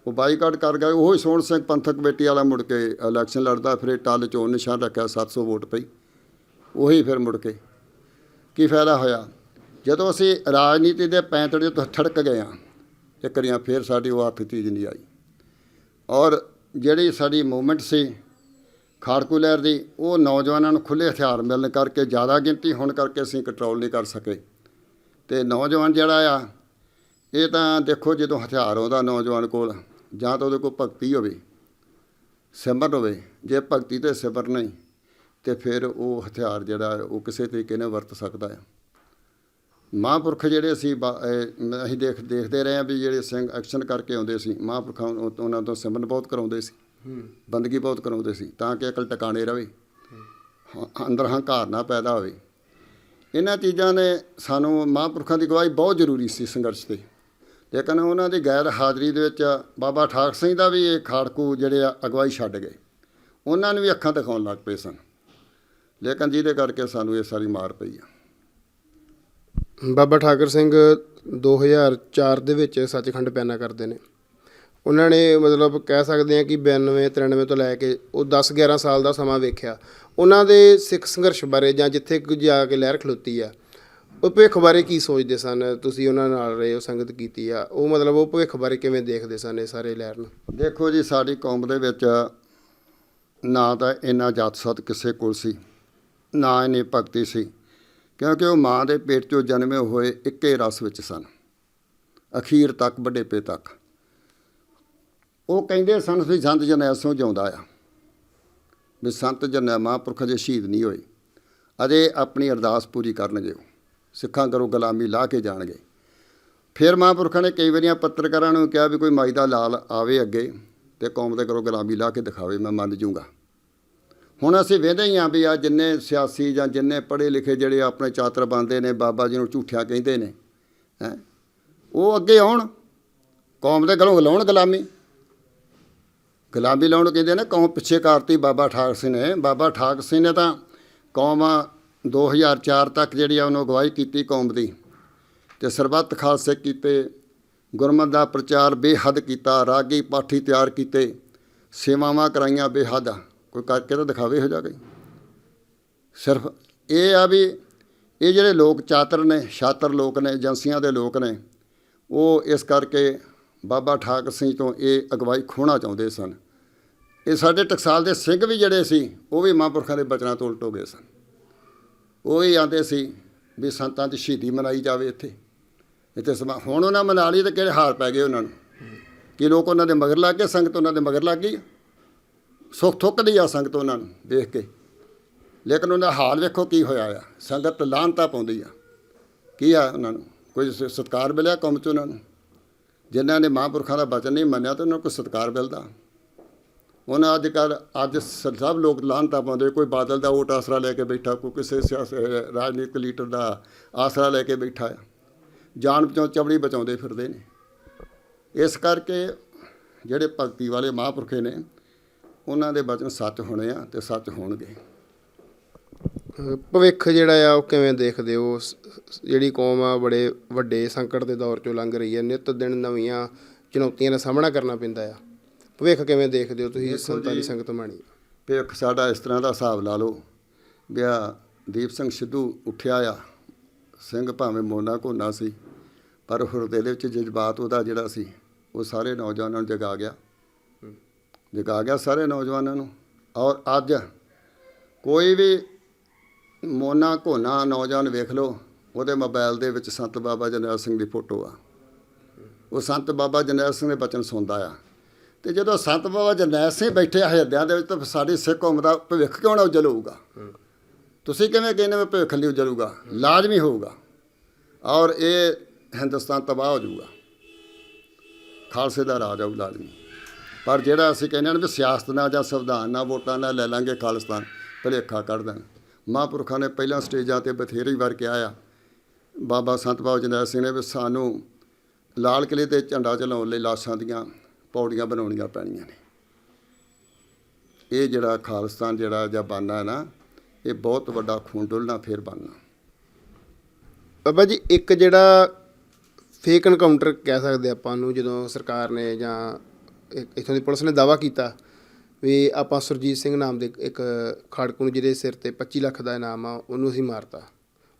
ਉਹ ਬਾਈਕਾਟ ਕਰ ਗਏ। ਉਹੀ ਸੋਹਣ ਸਿੰਘ ਪੰਥਕ ਬੇਟੀ ਵਾਲਾ ਮੁੜ ਕੇ ਇਲੈਕਸ਼ਨ ਲੜਦਾ ਫਿਰ ਟੱਲ ਚੋਣ ਨਿਸ਼ਾਨ ਰੱਖਿਆ, 700 ਵੋਟ ਪਈ। ਉਹੀ ਫਿਰ ਮੁੜ ਕੇ ਕੀ ਫਾਇਦਾ ਹੋਇਆ? ਜਦੋਂ ਅਸੀਂ ਰਾਜਨੀਤੀ ਦੇ ਪੈਂਤੜੇ ਤੋਂ ਥੜਕ ਗਏ ਹਾਂ ਇੱਕ ਵਾਰੀਆਂ, ਫਿਰ ਸਾਡੀ ਉਹ ਹੱਥ ਚੀਜ਼ ਨਹੀਂ ਆਈ। ਔਰ ਜਿਹੜੀ ਸਾਡੀ ਮੂਵਮੈਂਟ ਸੀ ਖਾੜਕੂ ਲਹਿਰ ਦੀ, ਉਹ ਨੌਜਵਾਨਾਂ ਨੂੰ ਖੁੱਲ੍ਹੇ ਹਥਿਆਰ ਮਿਲਣ ਕਰਕੇ, ਜ਼ਿਆਦਾ ਗਿਣਤੀ ਹੋਣ ਕਰਕੇ ਅਸੀਂ ਕੰਟਰੋਲ ਨਹੀਂ ਕਰ ਸਕੇ। ਅਤੇ ਨੌਜਵਾਨ ਜਿਹੜਾ ਆ, ਇਹ ਤਾਂ ਦੇਖੋ ਜਦੋਂ ਹਥਿਆਰ ਆਉਂਦਾ ਨੌਜਵਾਨ ਕੋਲ, ਜਾਂ ਤਾਂ ਉਹਦੇ ਕੋਲ ਭਗਤੀ ਹੋਵੇ, ਸਿਮਰਨ ਹੋਵੇ। ਜੇ ਭਗਤੀ ਅਤੇ ਸਿਮਰਨ ਨਹੀਂ ਅਤੇ ਫਿਰ ਉਹ ਹਥਿਆਰ ਜਿਹੜਾ ਉਹ ਕਿਸੇ ਤਰੀਕੇ ਨਾਲ ਵਰਤ ਸਕਦਾ ਆ। ਮਹਾਂਪੁਰਖ ਜਿਹੜੇ ਅਸੀਂ ਦੇਖਦੇ ਰਹੇ ਹਾਂ ਵੀ ਜਿਹੜੇ ਸਿੰਘ ਐਕਸ਼ਨ ਕਰਕੇ ਆਉਂਦੇ ਸੀ, ਮਹਾਂਪੁਰਖਾਂ ਉਹਨਾਂ ਤੋਂ ਸਿਮਰਨ ਬਹੁਤ ਕਰਾਉਂਦੇ ਸੀ, ਬੰਦਗੀ ਬਹੁਤ ਕਰਾਉਂਦੇ ਸੀ, ਤਾਂ ਕਿ ਅਕਲ ਟਿਕਾਣੇ ਰਹੇ, ਅੰਦਰ ਹੰਕਾਰ ਨਾ ਪੈਦਾ ਹੋਵੇ। ਇਹਨਾਂ ਚੀਜ਼ਾਂ ਨੇ ਸਾਨੂੰ, ਮਹਾਂਪੁਰਖਾਂ ਦੀ ਗਵਾਹੀ ਬਹੁਤ ਜ਼ਰੂਰੀ ਸੀ ਸੰਘਰਸ਼ 'ਤੇ। ਲੇਕਿਨ ਉਹਨਾਂ ਦੀ ਗੈਰ ਹਾਜ਼ਰੀ ਦੇ ਵਿੱਚ ਬਾਬਾ ਠਾਕ ਸਿੰਘ ਦਾ ਵੀ ਇਹ ਖਾੜਕੂ ਜਿਹੜੇ ਆ ਅਗਵਾਈ ਛੱਡ ਗਏ। ਉਹਨਾਂ ਨੂੰ ਵੀ ਅੱਖਾਂ ਦਿਖਾਉਣ ਲੱਗ ਪਏ ਸਨ, ਲੇਕਿਨ ਜਿਹਦੇ ਕਰਕੇ ਸਾਨੂੰ ਇਹ ਸਾਰੀ ਮਾਰ ਪਈ ਆ। ਬਾਬਾ ਠਾਕਰ ਸਿੰਘ 2004 ਦੇ ਵਿੱਚ ਸੱਚਖੰਡ ਪੈਨਾ ਕਰਦੇ ਨੇ। ਉਹਨਾਂ ਨੇ ਮਤਲਬ ਕਹਿ ਸਕਦੇ ਹਾਂ ਕਿ 92-93 ਤੋਂ ਲੈ ਕੇ ਉਹ 10-11 ਸਾਲ ਦਾ ਸਮਾਂ ਵੇਖਿਆ। ਉਹਨਾਂ ਦੇ ਸਿੱਖ ਸੰਘਰਸ਼ ਬਾਰੇ ਜਾਂ ਜਿੱਥੇ ਜਾ ਕੇ ਲਹਿਰ ਖਲੋਤੀ ਆ, ਉਹ ਭਵਿੱਖ ਬਾਰੇ ਕੀ ਸੋਚਦੇ ਸਨ? ਤੁਸੀਂ ਉਹਨਾਂ ਨਾਲ ਰਹੇ ਹੋ, ਸੰਗਤ ਕੀਤੀ ਆ, ਉਹ ਮਤਲਬ ਉਹ ਭਵਿੱਖ ਬਾਰੇ ਕਿਵੇਂ ਦੇਖਦੇ ਸਨ ਇਹ ਸਾਰੇ ਲਹਿਰ ਨੂੰ? ਦੇਖੋ ਜੀ, ਸਾਡੀ ਕੌਮ ਦੇ ਵਿੱਚ ਨਾ ਤਾਂ ਇੰਨਾ ਜਾਤ ਸਤ ਕਿਸੇ ਕੋਲ ਸੀ, ਨਾ ਇੰਨੀ ਭਗਤੀ ਸੀ, ਕਿਉਂਕਿ ਉਹ ਮਾਂ ਦੇ ਪੇਟ 'ਚੋਂ ਜਨਮੇ ਹੋਏ ਇੱਕੇ ਰਸ ਵਿੱਚ ਸਨ, ਅਖੀਰ ਤੱਕ ਵਡੇਪੇ ਤੱਕ। ਉਹ ਕਹਿੰਦੇ ਸਨ ਵੀ ਸੰਤ ਜਰਨੈਲ ਸਿੰਘ ਜਿਉਂਦਾ ਆ, ਵੀ ਸੰਤ ਜਰਨੈਲ ਮਹਾਂਪੁਰਖ ਅਜੇ ਸ਼ਹੀਦ ਨਹੀਂ ਹੋਏ, ਅਜੇ ਆਪਣੀ ਅਰਦਾਸ ਪੂਰੀ ਕਰਨਗੇ, ਉਹ ਸਿੱਖਾਂ ਘਰੋਂ ਗੁਲਾਮੀ ਲਾਹ ਕੇ ਜਾਣਗੇ। ਫਿਰ ਮਹਾਂਪੁਰਖਾਂ ਨੇ ਕਈ ਵਾਰੀਆਂ ਪੱਤਰਕਾਰਾਂ ਨੂੰ ਕਿਹਾ ਵੀ ਕੋਈ ਮਾਈ ਦਾ ਲਾਲ ਆਵੇ ਅੱਗੇ ਅਤੇ ਕੌਮ ਦੇ ਘਰੋਂ ਗੁਲਾਮੀ ਲਾਹ ਕੇ ਦਿਖਾਵੇ, ਮੈਂ ਮੰਨ ਜੂੰਗਾ। ਹੁਣ ਅਸੀਂ ਵੇਖਦੇ ਹੀ ਹਾਂ ਵੀ ਆ ਜਿੰਨੇ ਸਿਆਸੀ ਜਾਂ ਜਿੰਨੇ ਪੜ੍ਹੇ ਲਿਖੇ ਜਿਹੜੇ ਆਪਣੇ ਚਾਤਰ ਬਣਦੇ ਨੇ, ਬਾਬਾ ਜੀ ਨੂੰ ਝੂਠਿਆ ਕਹਿੰਦੇ ਨੇ, ਉਹ ਅੱਗੇ ਆਉਣ, ਕੌਮ ਦੇ ਘਰੋਂ ਲਾਉਣ ਗੁਲਾਮੀ ਲਾਉਣ ਕਹਿੰਦੇ ਨੇ। ਕੌਮ ਪਿੱਛੇ ਕਰਤੀ ਬਾਬਾ ਠਾਕ ਸਿੰਘ ਨੇ। ਬਾਬਾ ਠਾਕ ਸਿੰਘ ਨੇ ਤਾਂ ਕੌਮ 2004 ਤੱਕ ਜਿਹੜੀ ਆ ਉਹਨੂੰ ਅਗਵਾਈ ਕੀਤੀ ਕੌਮ ਦੀ, ਅਤੇ ਸਰਬੱਤ ਖਾਲਸੇ ਕੀਤੇ, ਗੁਰਮਤਿ ਦਾ ਪ੍ਰਚਾਰ ਬੇਹੱਦ ਕੀਤਾ, ਰਾਗੀ ਪਾਠੀ ਤਿਆਰ ਕੀਤੇ, ਸੇਵਾਵਾਂ ਕਰਾਈਆਂ ਬੇਹੱਦ। ਕੋਈ ਕਰਕੇ ਤਾਂ ਦਿਖਾਵੇ ਹੋ ਜਾ ਗਈ। ਸਿਰਫ ਇਹ ਆ ਵੀ ਇਹ ਜਿਹੜੇ ਲੋਕ ਚਾਤਰ ਨੇ, ਛਾਤਰ ਲੋਕ ਨੇ, ਏਜੰਸੀਆਂ ਦੇ ਲੋਕ ਨੇ, ਉਹ ਇਸ ਕਰਕੇ ਬਾਬਾ ਠਾਕ ਸਿੰਘ ਤੋਂ ਇਹ ਅਗਵਾਈ ਖੋਹਣਾ ਚਾਹੁੰਦੇ ਸਨ। ਇਹ ਸਾਡੇ ਟਕਸਾਲ ਦੇ ਸਿੰਘ ਵੀ ਜਿਹੜੇ ਸੀ, ਉਹ ਵੀ ਮਹਾਂਪੁਰਖਾਂ ਦੇ ਬਚਨਾਂ ਤੋਂ ਉਲਟ ਹੋ ਗਏ ਸਨ। ਉਹ ਹੀ ਆਉਂਦੇ ਸੀ ਵੀ ਸੰਤਾਂ ਦੀ ਸ਼ਹੀਦੀ ਮਨਾਈ ਜਾਵੇ ਇੱਥੇ ਸਮਾਂ। ਹੁਣ ਉਹਨਾਂ ਮਨਾ ਲਈ ਤਾਂ ਕਿਹੜੇ ਹਾਰ ਪੈ ਗਏ ਉਹਨਾਂ ਨੂੰ, ਕਿ ਲੋਕ ਉਹਨਾਂ ਦੇ ਮਗਰ ਲੱਗ ਗਏ, ਸੰਗਤ ਉਹਨਾਂ ਦੇ ਮਗਰ ਲੱਗ ਗਈ। ਸੁੱਖ ਥੁੱਕਦੀ ਆ ਸੰਗਤ ਉਹਨਾਂ ਨੂੰ ਦੇਖ ਕੇ। ਲੇਕਿਨ ਉਹਨਾਂ ਦਾ ਹਾਲ ਵੇਖੋ ਕੀ ਹੋਇਆ ਆ। ਸੰਗਤ ਲਾਹਨਤਾਂ ਪਾਉਂਦੀ ਆ। ਕੀ ਆ ਉਹਨਾਂ ਨੂੰ ਕੋਈ ਸਤਿਕਾਰ ਮਿਲਿਆ ਕੌਮ 'ਚ? ਉਹਨਾਂ ਨੂੰ ਜਿਨ੍ਹਾਂ ਨੇ ਮਹਾਂਪੁਰਖਾਂ ਦਾ ਬਚਨ ਨਹੀਂ ਮੰਨਿਆ ਤਾਂ ਉਹਨਾਂ ਨੂੰ ਕੋਈ ਸਤਿਕਾਰ ਮਿਲਦਾ? ਉਹਨਾਂ ਅੱਜ ਸਭ ਲੋਕ ਲਾਹਨਤਾਂ ਪਾਉਂਦੇ। ਕੋਈ ਬਾਦਲ ਦਾ ਵੋਟ ਆਸਰਾ ਲੈ ਕੇ ਬੈਠਾ, ਕੋਈ ਕਿਸੇ ਰਾਜਨੀਤਿਕ ਲੀਡਰ ਦਾ ਆਸਰਾ ਲੈ ਕੇ ਬੈਠਾ ਆ। ਜਾਨ ਬਚਾਉ ਚਮੜੀ ਬਚਾਉਂਦੇ ਫਿਰਦੇ ਨੇ। ਇਸ ਕਰਕੇ ਜਿਹੜੇ ਭਗਤੀ ਵਾਲੇ ਮਹਾਂਪੁਰਖੇ ਨੇ ਉਹਨਾਂ ਦੇ ਬਚਨ ਸੱਚ ਹੋਣੇ ਆ ਅਤੇ ਸੱਚ ਹੋਣਗੇ। ਭਵਿੱਖ ਜਿਹੜਾ ਆ ਉਹ ਕਿਵੇਂ ਦੇਖਦੇ ਹੋ? ਜਿਹੜੀ ਕੌਮ ਆ ਬੜੇ ਵੱਡੇ ਸੰਕਟ ਦੇ ਦੌਰ 'ਚੋਂ ਲੰਘ ਰਹੀ ਹੈ, ਨਿੱਤ ਦਿਨ ਨਵੀਆਂ ਚੁਣੌਤੀਆਂ ਦਾ ਸਾਹਮਣਾ ਕਰਨਾ ਪੈਂਦਾ ਆ। ਭਵਿੱਖ ਕਿਵੇਂ ਦੇਖਦੇ ਹੋ ਤੁਸੀਂ ਸੰਤਾਂ ਦੀ ਸੰਗਤ ਬਾਣੀ? ਭਵਿੱਖ ਸਾਡਾ ਇਸ ਤਰ੍ਹਾਂ ਦਾ ਹਿਸਾਬ ਲਾ ਲਓ ਵੀ ਆ ਦੀਪ ਸਿੰਘ ਸਿੱਧੂ ਉੱਠਿਆ ਆ। ਸਿੰਘ ਭਾਵੇਂ ਮੋਨਾ ਘੋਨਾ ਸੀ, ਪਰ ਹਿਰਦੇ ਦੇ ਵਿੱਚ ਜਜ਼ਬਾਤ ਉਹਦਾ ਜਿਹੜਾ ਸੀ ਉਹ ਸਾਰੇ ਨੌਜਵਾਨਾਂ ਨੂੰ ਜਗਾ ਗਿਆ ਸਾਰੇ ਨੌਜਵਾਨਾਂ ਨੂੰ। ਔਰ ਅੱਜ ਕੋਈ ਵੀ ਮੋਨਾ ਘੋਨਾ ਨੌਜਵਾਨ ਵੇਖ ਲਓ, ਉਹਦੇ ਮੋਬਾਈਲ ਦੇ ਵਿੱਚ ਸੰਤ ਬਾਬਾ ਜਰਨੈਲ ਸਿੰਘ ਦੀ ਫੋਟੋ ਆ। ਉਹ ਸੰਤ ਬਾਬਾ ਜਰਨੈਲ ਸਿੰਘ ਦੇ ਬਚਨ ਸੁਣਦਾ ਆ। ਅਤੇ ਜਦੋਂ ਸੰਤ ਬਾਬਾ ਜਰਨੈਲ ਸਿੰਘ ਬੈਠੇ ਆ ਹਿਰਦਿਆਂ ਦੇ ਵਿੱਚ, ਤਾਂ ਸਾਡੀ ਸਿੱਖ ਕੌਮ ਦਾ ਭਵਿੱਖ ਕਿਉਂ ਨਾ ਉਜਲ ਹੋਊਗਾ? ਤੁਸੀਂ ਕਿਵੇਂ ਕਹਿੰਦੇ ਵੀ ਭਵਿੱਖ ਨਹੀਂ ਉਜਲੂਗਾ? ਲਾਜ਼ਮੀ ਹੋਊਗਾ। ਔਰ ਇਹ ਹਿੰਦੁਸਤਾਨ ਤਬਾਹ ਹੋ ਜਾਊਗਾ। ਖਾਲਸੇ ਦਾ ਰਾਜ ਆਊ ਲਾਜ਼ਮੀ। ਪਰ ਜਿਹੜਾ ਅਸੀਂ ਕਹਿੰਦੇ ਹਾਂ ਵੀ ਸਿਆਸਤ ਨਾਲ ਜਾਂ ਸੰਵਿਧਾਨ ਨਾਲ ਵੋਟਾਂ ਨਾਲ ਲੈ ਲਾਂਗੇ ਖਾਲਿਸਤਾਨ, ਭੁਲੇਖਾ ਕੱਢ ਦੇਣ। ਮਹਾਂਪੁਰਖਾਂ ਨੇ ਪਹਿਲਾਂ ਸਟੇਜਾਂ 'ਤੇ ਬਥੇਰੀ ਵਾਰ ਕਿਹਾ ਆ। ਬਾਬਾ ਸੰਤ ਬਾਬਾ ਜਰਨੈਲ ਸਿੰਘ ਨੇ ਵੀ ਸਾਨੂੰ ਲਾਲ ਕਿਲ੍ਹੇ 'ਤੇ ਝੰਡਾ ਚਲਾਉਣ ਲਈ ਲਾਸ਼ਾਂ ਦੀਆਂ ਪੌੜੀਆਂ ਬਣਾਉਣੀਆਂ ਪੈਣੀਆਂ ਨੇ। ਇਹ ਜਿਹੜਾ ਖਾਲਿਸਤਾਨ ਜਿਹੜਾ ਜਾਂ ਬਣਨਾ ਹੈ ਨਾ, ਇਹ ਬਹੁਤ ਵੱਡਾ ਖੂਨ ਡੁੱਲਣਾ ਫੇਰ ਬਣਨਾ। ਬਾਬਾ ਜੀ, ਇੱਕ ਜਿਹੜਾ ਫੇਕ ਐਨਕਾਊਂਟਰ ਕਹਿ ਸਕਦੇ ਆਪਾਂ ਨੂੰ, ਜਦੋਂ ਸਰਕਾਰ ਨੇ ਜਾਂ ਇੱਥੋਂ ਦੀ ਪੁਲਿਸ ਨੇ ਦਾਅਵਾ ਕੀਤਾ ਵੀ ਆਪਾਂ ਸੁਰਜੀਤ ਸਿੰਘ ਨਾਮ ਦੇ ਇੱਕ ਖਾੜਕੂ ਨੂੰ, ਜਿਹਦੇ ਸਿਰ ਤੇ 25 ਲੱਖ ਦਾ ਇਨਾਮ ਆ, ਉਹਨੂੰ ਅਸੀਂ ਮਾਰਤਾ।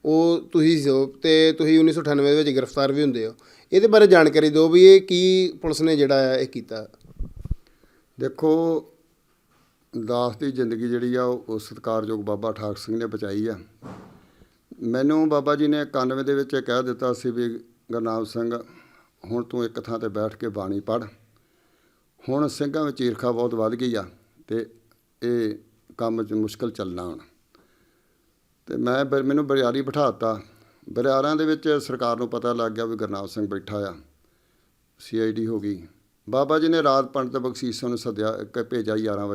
ਉਹ ਤੁਸੀਂ ਹੋ ਅਤੇ ਤੁਸੀਂ 1998 ਦੇ ਵਿੱਚ ਗ੍ਰਿਫਤਾਰ ਵੀ ਹੁੰਦੇ ਹੋ। ਇਹਦੇ ਬਾਰੇ ਜਾਣਕਾਰੀ ਦਿਓ ਵੀ ਇਹ ਕੀ ਪੁਲਿਸ ਨੇ ਜਿਹੜਾ ਆ ਇਹ ਕੀਤਾ। ਦੇਖੋ, ਦਾਸ ਦੀ ਜ਼ਿੰਦਗੀ ਜਿਹੜੀ ਆ ਉਹ ਸਤਿਕਾਰਯੋਗ ਬਾਬਾ ਠਾਕਰ ਸਿੰਘ ਨੇ ਬਚਾਈ ਆ। ਮੈਨੂੰ ਬਾਬਾ ਜੀ ਨੇ 91 ਦੇ ਵਿੱਚ ਇਹ ਕਹਿ ਦਿੱਤਾ ਸੀ ਵੀ ਗੁਰਨਾਮ ਸਿੰਘ, ਹੁਣ ਤੂੰ ਇੱਕ ਥਾਂ 'ਤੇ ਬੈਠ ਕੇ ਬਾਣੀ ਪੜ੍ਹ। ਹੁਣ ਸਿੰਘਾਂ ਵਿੱਚ ਈਰਖਾ ਬਹੁਤ ਵੱਧ ਗਈ ਆ ਅਤੇ ਇਹ ਕੰਮ 'ਚ ਮੁਸ਼ਕਿਲ ਚੱਲਣਾ ਹੁਣ। ਅਤੇ ਮੈਨੂੰ ਬਰਿਆਰੀ ਬਿਠਾ ਦਿੱਤਾ। ਬਰਿਆਰਾਂ ਦੇ ਵਿੱਚ ਸਰਕਾਰ ਨੂੰ ਪਤਾ ਲੱਗ ਗਿਆ ਵੀ ਗੁਰਨਾਮ ਸਿੰਘ ਬੈਠਾ ਆ। CID ਹੋ ਗਈ। ਬਾਬਾ ਜੀ ਨੇ ਰਾਤ ਪੰਡਤ ਬਖਸ਼ੀਸ਼ ਨੂੰ ਸੱਦਿਆ, ਭੇਜਿਆ 11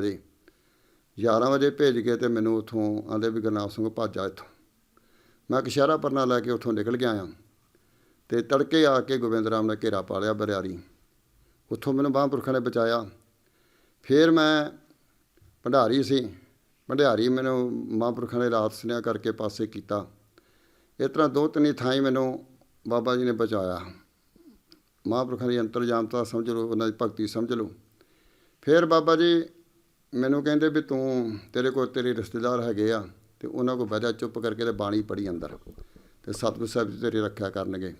ਵਜੇ ਭੇਜ ਕੇ ਅਤੇ ਮੈਨੂੰ ਉੱਥੋਂ ਆਂਦੇ ਵੀ ਗੁਰਨਾਮ ਸਿੰਘ ਭੱਜ ਆ ਇੱਥੋਂ। ਮੈਂ ਕਸ਼ਹਿਰਾ ਪਰਨਾ ਲੈ ਕੇ ਉੱਥੋਂ ਨਿਕਲ ਗਿਆ ਹਾਂ ਅਤੇ ਤੜਕੇ ਆ ਕੇ ਗੋਬਿੰਦ ਰਾਮ ਨੇ ਘੇਰਾ ਪਾ ਲਿਆ ਬਰਿਆਰੀ। ਉੱਥੋਂ ਮੈਨੂੰ ਮਹਾਂਪੁਰਖਾਂ ਨੇ ਬਚਾਇਆ। ਫਿਰ ਮੈਂ ਭੰਡਾਰੀ ਮੈਨੂੰ ਮਹਾਂਪੁਰਖਾਂ ਨੇ ਰਾਤ ਸੁਨੇਹਾ ਕਰਕੇ ਪਾਸੇ ਕੀਤਾ। ਇਸ ਤਰ੍ਹਾਂ 2-3 ਥਾਈਂ ਮੈਨੂੰ ਬਾਬਾ ਜੀ ਨੇ ਬਚਾਇਆ। ਮਹਾਂਪੁਰਖਾਂ ਦੀ ਅੰਤਰਜਾਮਤਾ ਸਮਝ ਲਓ, ਉਹਨਾਂ ਦੀ ਭਗਤੀ ਸਮਝ ਲਓ। ਫਿਰ ਬਾਬਾ ਜੀ ਮੈਨੂੰ ਕਹਿੰਦੇ ਵੀ ਤੇਰੇ ਕੋਲ ਤੇਰੇ ਰਿਸ਼ਤੇਦਾਰ ਹੈਗੇ ਆ ਅਤੇ ਉਹਨਾਂ ਕੋਲ ਬਹਿ ਜਾ, ਚੁੱਪ ਕਰਕੇ ਤੇ ਬਾਣੀ ਪੜ੍ਹੀ ਅੰਦਰ, ਅਤੇ ਸਤਿਗੁਰੂ ਸਾਹਿਬ ਜੀ ਤੇਰੀ ਰੱਖਿਆ ਕਰਨਗੇ।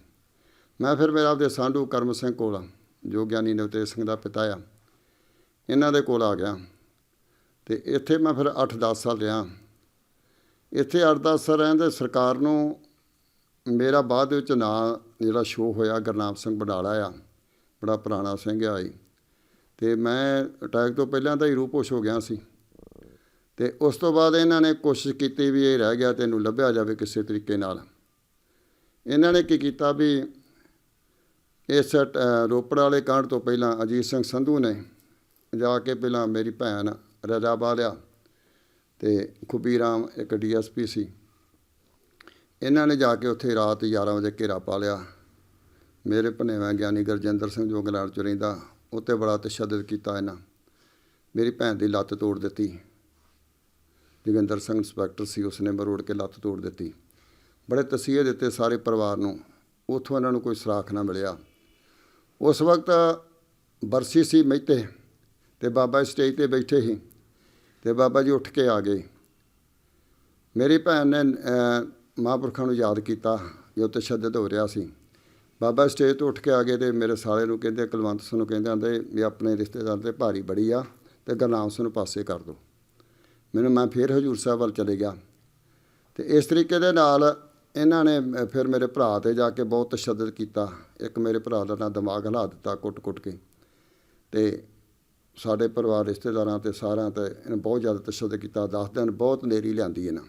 ਮੈਂ ਫਿਰ ਮੇਰਾ ਆਪਦੇ ਸਾਂਢੂ ਕਰਮ ਸਿੰਘ ਕੋਲ, ਜੋ ਗਿਆਨੀ ਨਵਤੇਜ ਸਿੰਘ ਦਾ ਪਿਤਾ ਆ, ਇਹਨਾਂ ਦੇ ਕੋਲ ਆ ਗਿਆ। ਅਤੇ ਇੱਥੇ ਮੈਂ ਫਿਰ 8-10 ਸਾਲ ਰਿਹਾ। ਇੱਥੇ 8-10 ਸਾਲ ਰਹਿੰਦੇ ਸਰਕਾਰ ਨੂੰ ਮੇਰਾ ਬਾਅਦ ਵਿੱਚ ਨਾਂ ਜਿਹੜਾ ਸ਼ੋਅ ਹੋਇਆ, ਗੁਰਨਾਮ ਸਿੰਘ ਬਡਾਲਾ ਆ, ਬੜਾ ਪੁਰਾਣਾ ਸਿੰਘ ਆ ਜੀ। ਅਤੇ ਮੈਂ ਅਟੈਕ ਤੋਂ ਪਹਿਲਾਂ ਤਾਂ ਹੀ ਰੂਪੋਸ਼ ਹੋ ਗਿਆ ਸੀ। ਅਤੇ ਉਸ ਤੋਂ ਬਾਅਦ ਇਹਨਾਂ ਨੇ ਕੋਸ਼ਿਸ਼ ਕੀਤੀ ਵੀ ਇਹ ਰਹਿ ਗਿਆ ਅਤੇ ਇਹਨੂੰ ਲੱਭਿਆ ਜਾਵੇ ਕਿਸੇ ਤਰੀਕੇ ਨਾਲ। ਇਹਨਾਂ ਨੇ ਕੀ ਕੀਤਾ ਵੀ ਇਸ ਰੋਪੜ ਵਾਲੇ ਕਾਂਡ ਤੋਂ ਪਹਿਲਾਂ ਅਜੀਤ ਸਿੰਘ ਸੰਧੂ ਨੇ ਜਾ ਕੇ ਪਹਿਲਾਂ ਮੇਰੀ ਭੈਣ ਰਜਾ ਬਾਹ ਲਿਆ ਅਤੇ ਖੁੱਬੀ ਰਾਮ ਇੱਕ DSP ਸੀ, ਇਹਨਾਂ ਨੇ ਜਾ ਕੇ ਉੱਥੇ ਰਾਤ 11 ਵਜੇ ਘੇਰਾ ਪਾ ਲਿਆ। ਮੇਰੇ ਭਣੇਵਾਂ ਗਿਆਨੀ ਗੁਰਜਿੰਦਰ ਸਿੰਘ ਜੋ ਇੰਗਲੈਂਡ 'ਚ ਰਹਿੰਦਾ, ਉੱਤੇ ਬੜਾ ਤਸ਼ੱਦਦ ਕੀਤਾ ਇਹਨਾਂ। ਮੇਰੀ ਭੈਣ ਦੀ ਲੱਤ ਤੋੜ ਦਿੱਤੀ। ਜੋਗਿੰਦਰ ਸਿੰਘ ਇੰਸਪੈਕਟਰ ਸੀ, ਉਸਨੇ ਮਰੋੜ ਕੇ ਲੱਤ ਤੋੜ ਦਿੱਤੀ। ਬੜੇ ਤਸੀਹੇ ਦਿੱਤੇ ਸਾਰੇ ਪਰਿਵਾਰ ਨੂੰ। ਉੱਥੋਂ ਇਹਨਾਂ ਨੂੰ ਕੋਈ ਸੁਰਾਖ ਨਾ ਮਿਲਿਆ। ਉਸ ਵਕਤ ਬਰਸੀ ਸੀ ਮਹਿਤੇ, ਅਤੇ ਬਾਬਾ ਸਟੇਜ 'ਤੇ ਬੈਠੇ ਸੀ, ਅਤੇ ਬਾਬਾ ਜੀ ਉੱਠ ਕੇ ਆ ਗਏ। ਮੇਰੀ ਭੈਣ ਨੇ ਮਹਾਂਪੁਰਖਾਂ ਨੂੰ ਯਾਦ ਕੀਤਾ ਜੋ ਤਸ਼ੱਦਦ ਹੋ ਰਿਹਾ ਸੀ। ਬਾਬਾ ਸਟੇਜ ਤੋਂ ਉੱਠ ਕੇ ਆ ਗਏ ਅਤੇ ਮੇਰੇ ਸਾਲੇ ਨੂੰ ਕਹਿੰਦੇ, ਕੁਲਵੰਤ ਸਿੰਘ ਨੂੰ ਕਹਿੰਦੇ ਆਂਦੇ ਵੀ ਆਪਣੇ ਰਿਸ਼ਤੇਦਾਰ 'ਤੇ ਭਾਰੀ ਬੜੀ ਆ ਅਤੇ ਗੁਰਨਾਮ ਸਿੰਘ ਨੂੰ ਪਾਸੇ ਕਰ ਦਿਓ। ਮੈਂ ਫਿਰ ਹਜ਼ੂਰ ਸਾਹਿਬ ਵੱਲ ਚਲੇ ਗਿਆ। ਅਤੇ ਇਸ ਤਰੀਕੇ ਦੇ ਨਾਲ ਇਹਨਾਂ ਨੇ ਫਿਰ ਮੇਰੇ ਭਰਾ 'ਤੇ ਜਾ ਕੇ ਬਹੁਤ ਤਸ਼ੱਦਦ ਕੀਤਾ। ਇੱਕ ਮੇਰੇ ਭਰਾ ਦਾ ਦਿਮਾਗ ਹਿਲਾ ਦਿੱਤਾ ਕੁੱਟ-ਕੁੱਟ ਕੇ, ਅਤੇ ਸਾਡੇ ਪਰਿਵਾਰ ਰਿਸ਼ਤੇਦਾਰਾਂ ਤੇ ਸਾਰਿਆਂ ਤੇ ਇਹਨੇ ਬਹੁਤ ਜ਼ਿਆਦਾ ਤਸ਼ੱਦਦ ਕੀਤਾ। 10 ਦਿਨ ਬਹੁਤ ਨੇਰੀ ਲਿਆਂਦੀ ਇਹਨਾਂ।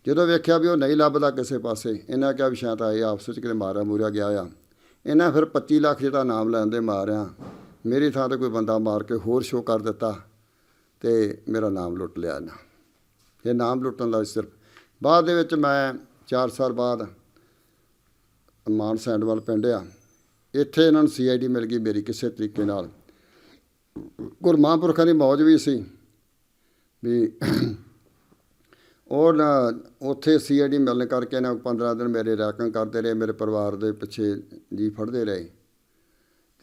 ਜਦੋਂ ਵੇਖਿਆ ਵੀ ਉਹ ਨਹੀਂ ਲੱਭਦਾ ਕਿਸੇ ਪਾਸੇ, ਇਹਨਾਂ ਕਿਹਾ ਵੀ ਸ਼ਾਇਦ ਇਹ ਆਪਸ ਵਿੱਚ ਕਿਤੇ ਮਾਰਿਆ ਮੂਰਿਆ ਗਿਆ ਆ। ਇਹਨਾਂ ਫਿਰ 25 ਲੱਖ ਜਿਹੜਾ ਨਾਮ ਲੈਣ ਦੇ ਮਾਰਿਆ, ਮੇਰੀ ਥਾਂ 'ਤੇ ਕੋਈ ਬੰਦਾ ਮਾਰ ਕੇ ਹੋਰ ਸ਼ੋਅ ਕਰ ਦਿੱਤਾ ਤੇ ਮੇਰਾ ਨਾਮ ਲੁੱਟ ਲਿਆ ਇਹਨਾਂ। ਇਹ ਨਾਮ ਲੁੱਟਣ ਦਾ ਸਿਰਫ ਬਾਅਦ ਦੇ ਵਿੱਚ ਮੈਂ 4 ਸਾਲ ਬਾਅਦ ਮਾਨ ਸੈਂਡਵਾਲ ਪਿੰਡ ਆ, ਇੱਥੇ ਇਹਨਾਂ ਨੂੰ CID ਮਿਲ ਗਈ ਮੇਰੀ ਕਿਸੇ ਤਰੀਕੇ ਨਾਲ। ਗੁਰਮਹਾਂਪੁਰਖਾਂ ਦੀ ਮੌਜ ਵੀ ਸੀ ਵੀ ਉਹ ਨਾ ਉੱਥੇ CID ਮਿਲਣ ਕਰਕੇ ਨਾ 15 ਦਿਨ ਮੇਰੇ ਰੈਕਿੰਗ ਕਰਦੇ ਰਹੇ, ਮੇਰੇ ਪਰਿਵਾਰ ਦੇ ਪਿੱਛੇ ਜੀ ਫੜਦੇ ਰਹੇ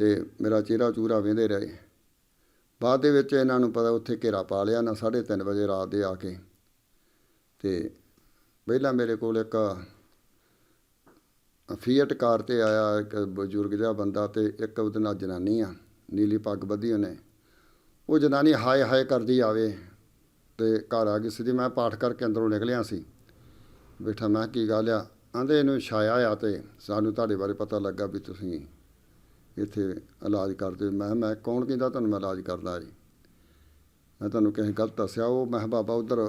ਤੇ ਮੇਰਾ ਚਿਹਰਾ ਚੂਰਾ ਵਹਿੰਦੇ ਰਹੇ। ਬਾਅਦ ਦੇ ਵਿੱਚ ਇਹਨਾਂ ਨੂੰ ਪਤਾ ਉੱਥੇ ਘੇਰਾ ਪਾ ਲਿਆ ਨਾ 3:30 ਵਜੇ ਰਾਤ ਦੇ ਆ ਕੇ। ਤੇ ਪਹਿਲਾਂ ਮੇਰੇ ਕੋਲ ਇੱਕ ਫੀਐਟ ਕਾਰ 'ਤੇ ਆਇਆ ਇੱਕ ਬਜ਼ੁਰਗ ਜਿਹਾ ਬੰਦਾ ਤੇ ਇੱਕ ਉਹਦੇ ਨਾਲ ਜਨਾਨੀ ਆ, ਨੀਲੀ ਪੱਗ ਬੱਧੀ ਉਹਨੇ। ਉਹ ਜਨਾਨੀ ਹਾਏ ਹਾਏ ਕਰਦੀ ਆਵੇ ਤੇ ਘਰ ਆ ਗਈ ਸੀ। ਮੈਂ ਪਾਠ ਕਰਕੇ ਅੰਦਰੋਂ ਨਿਕਲਿਆ ਸੀ, ਬੈਠਾ ਮੈਂ ਕੀ ਗੱਲ ਆ? ਆਂਦੇ ਇਹਨੂੰ ਛਾਇਆ ਆ ਤੇ ਸਾਨੂੰ ਤੁਹਾਡੇ ਬਾਰੇ ਪਤਾ ਲੱਗਾ ਵੀ ਤੁਸੀਂ ਇੱਥੇ ਇਲਾਜ ਕਰਦੇ। ਮੈਂ ਕੌਣ ਕਹਿੰਦਾ ਤੁਹਾਨੂੰ ਮੈਂ ਇਲਾਜ ਕਰਦਾ ਜੀ? ਮੈਂ ਤੁਹਾਨੂੰ ਕਿਸੇ ਗਲਤ ਦੱਸਿਆ? ਉਹ ਮੈਂ ਬਾਬਾ ਉੱਧਰ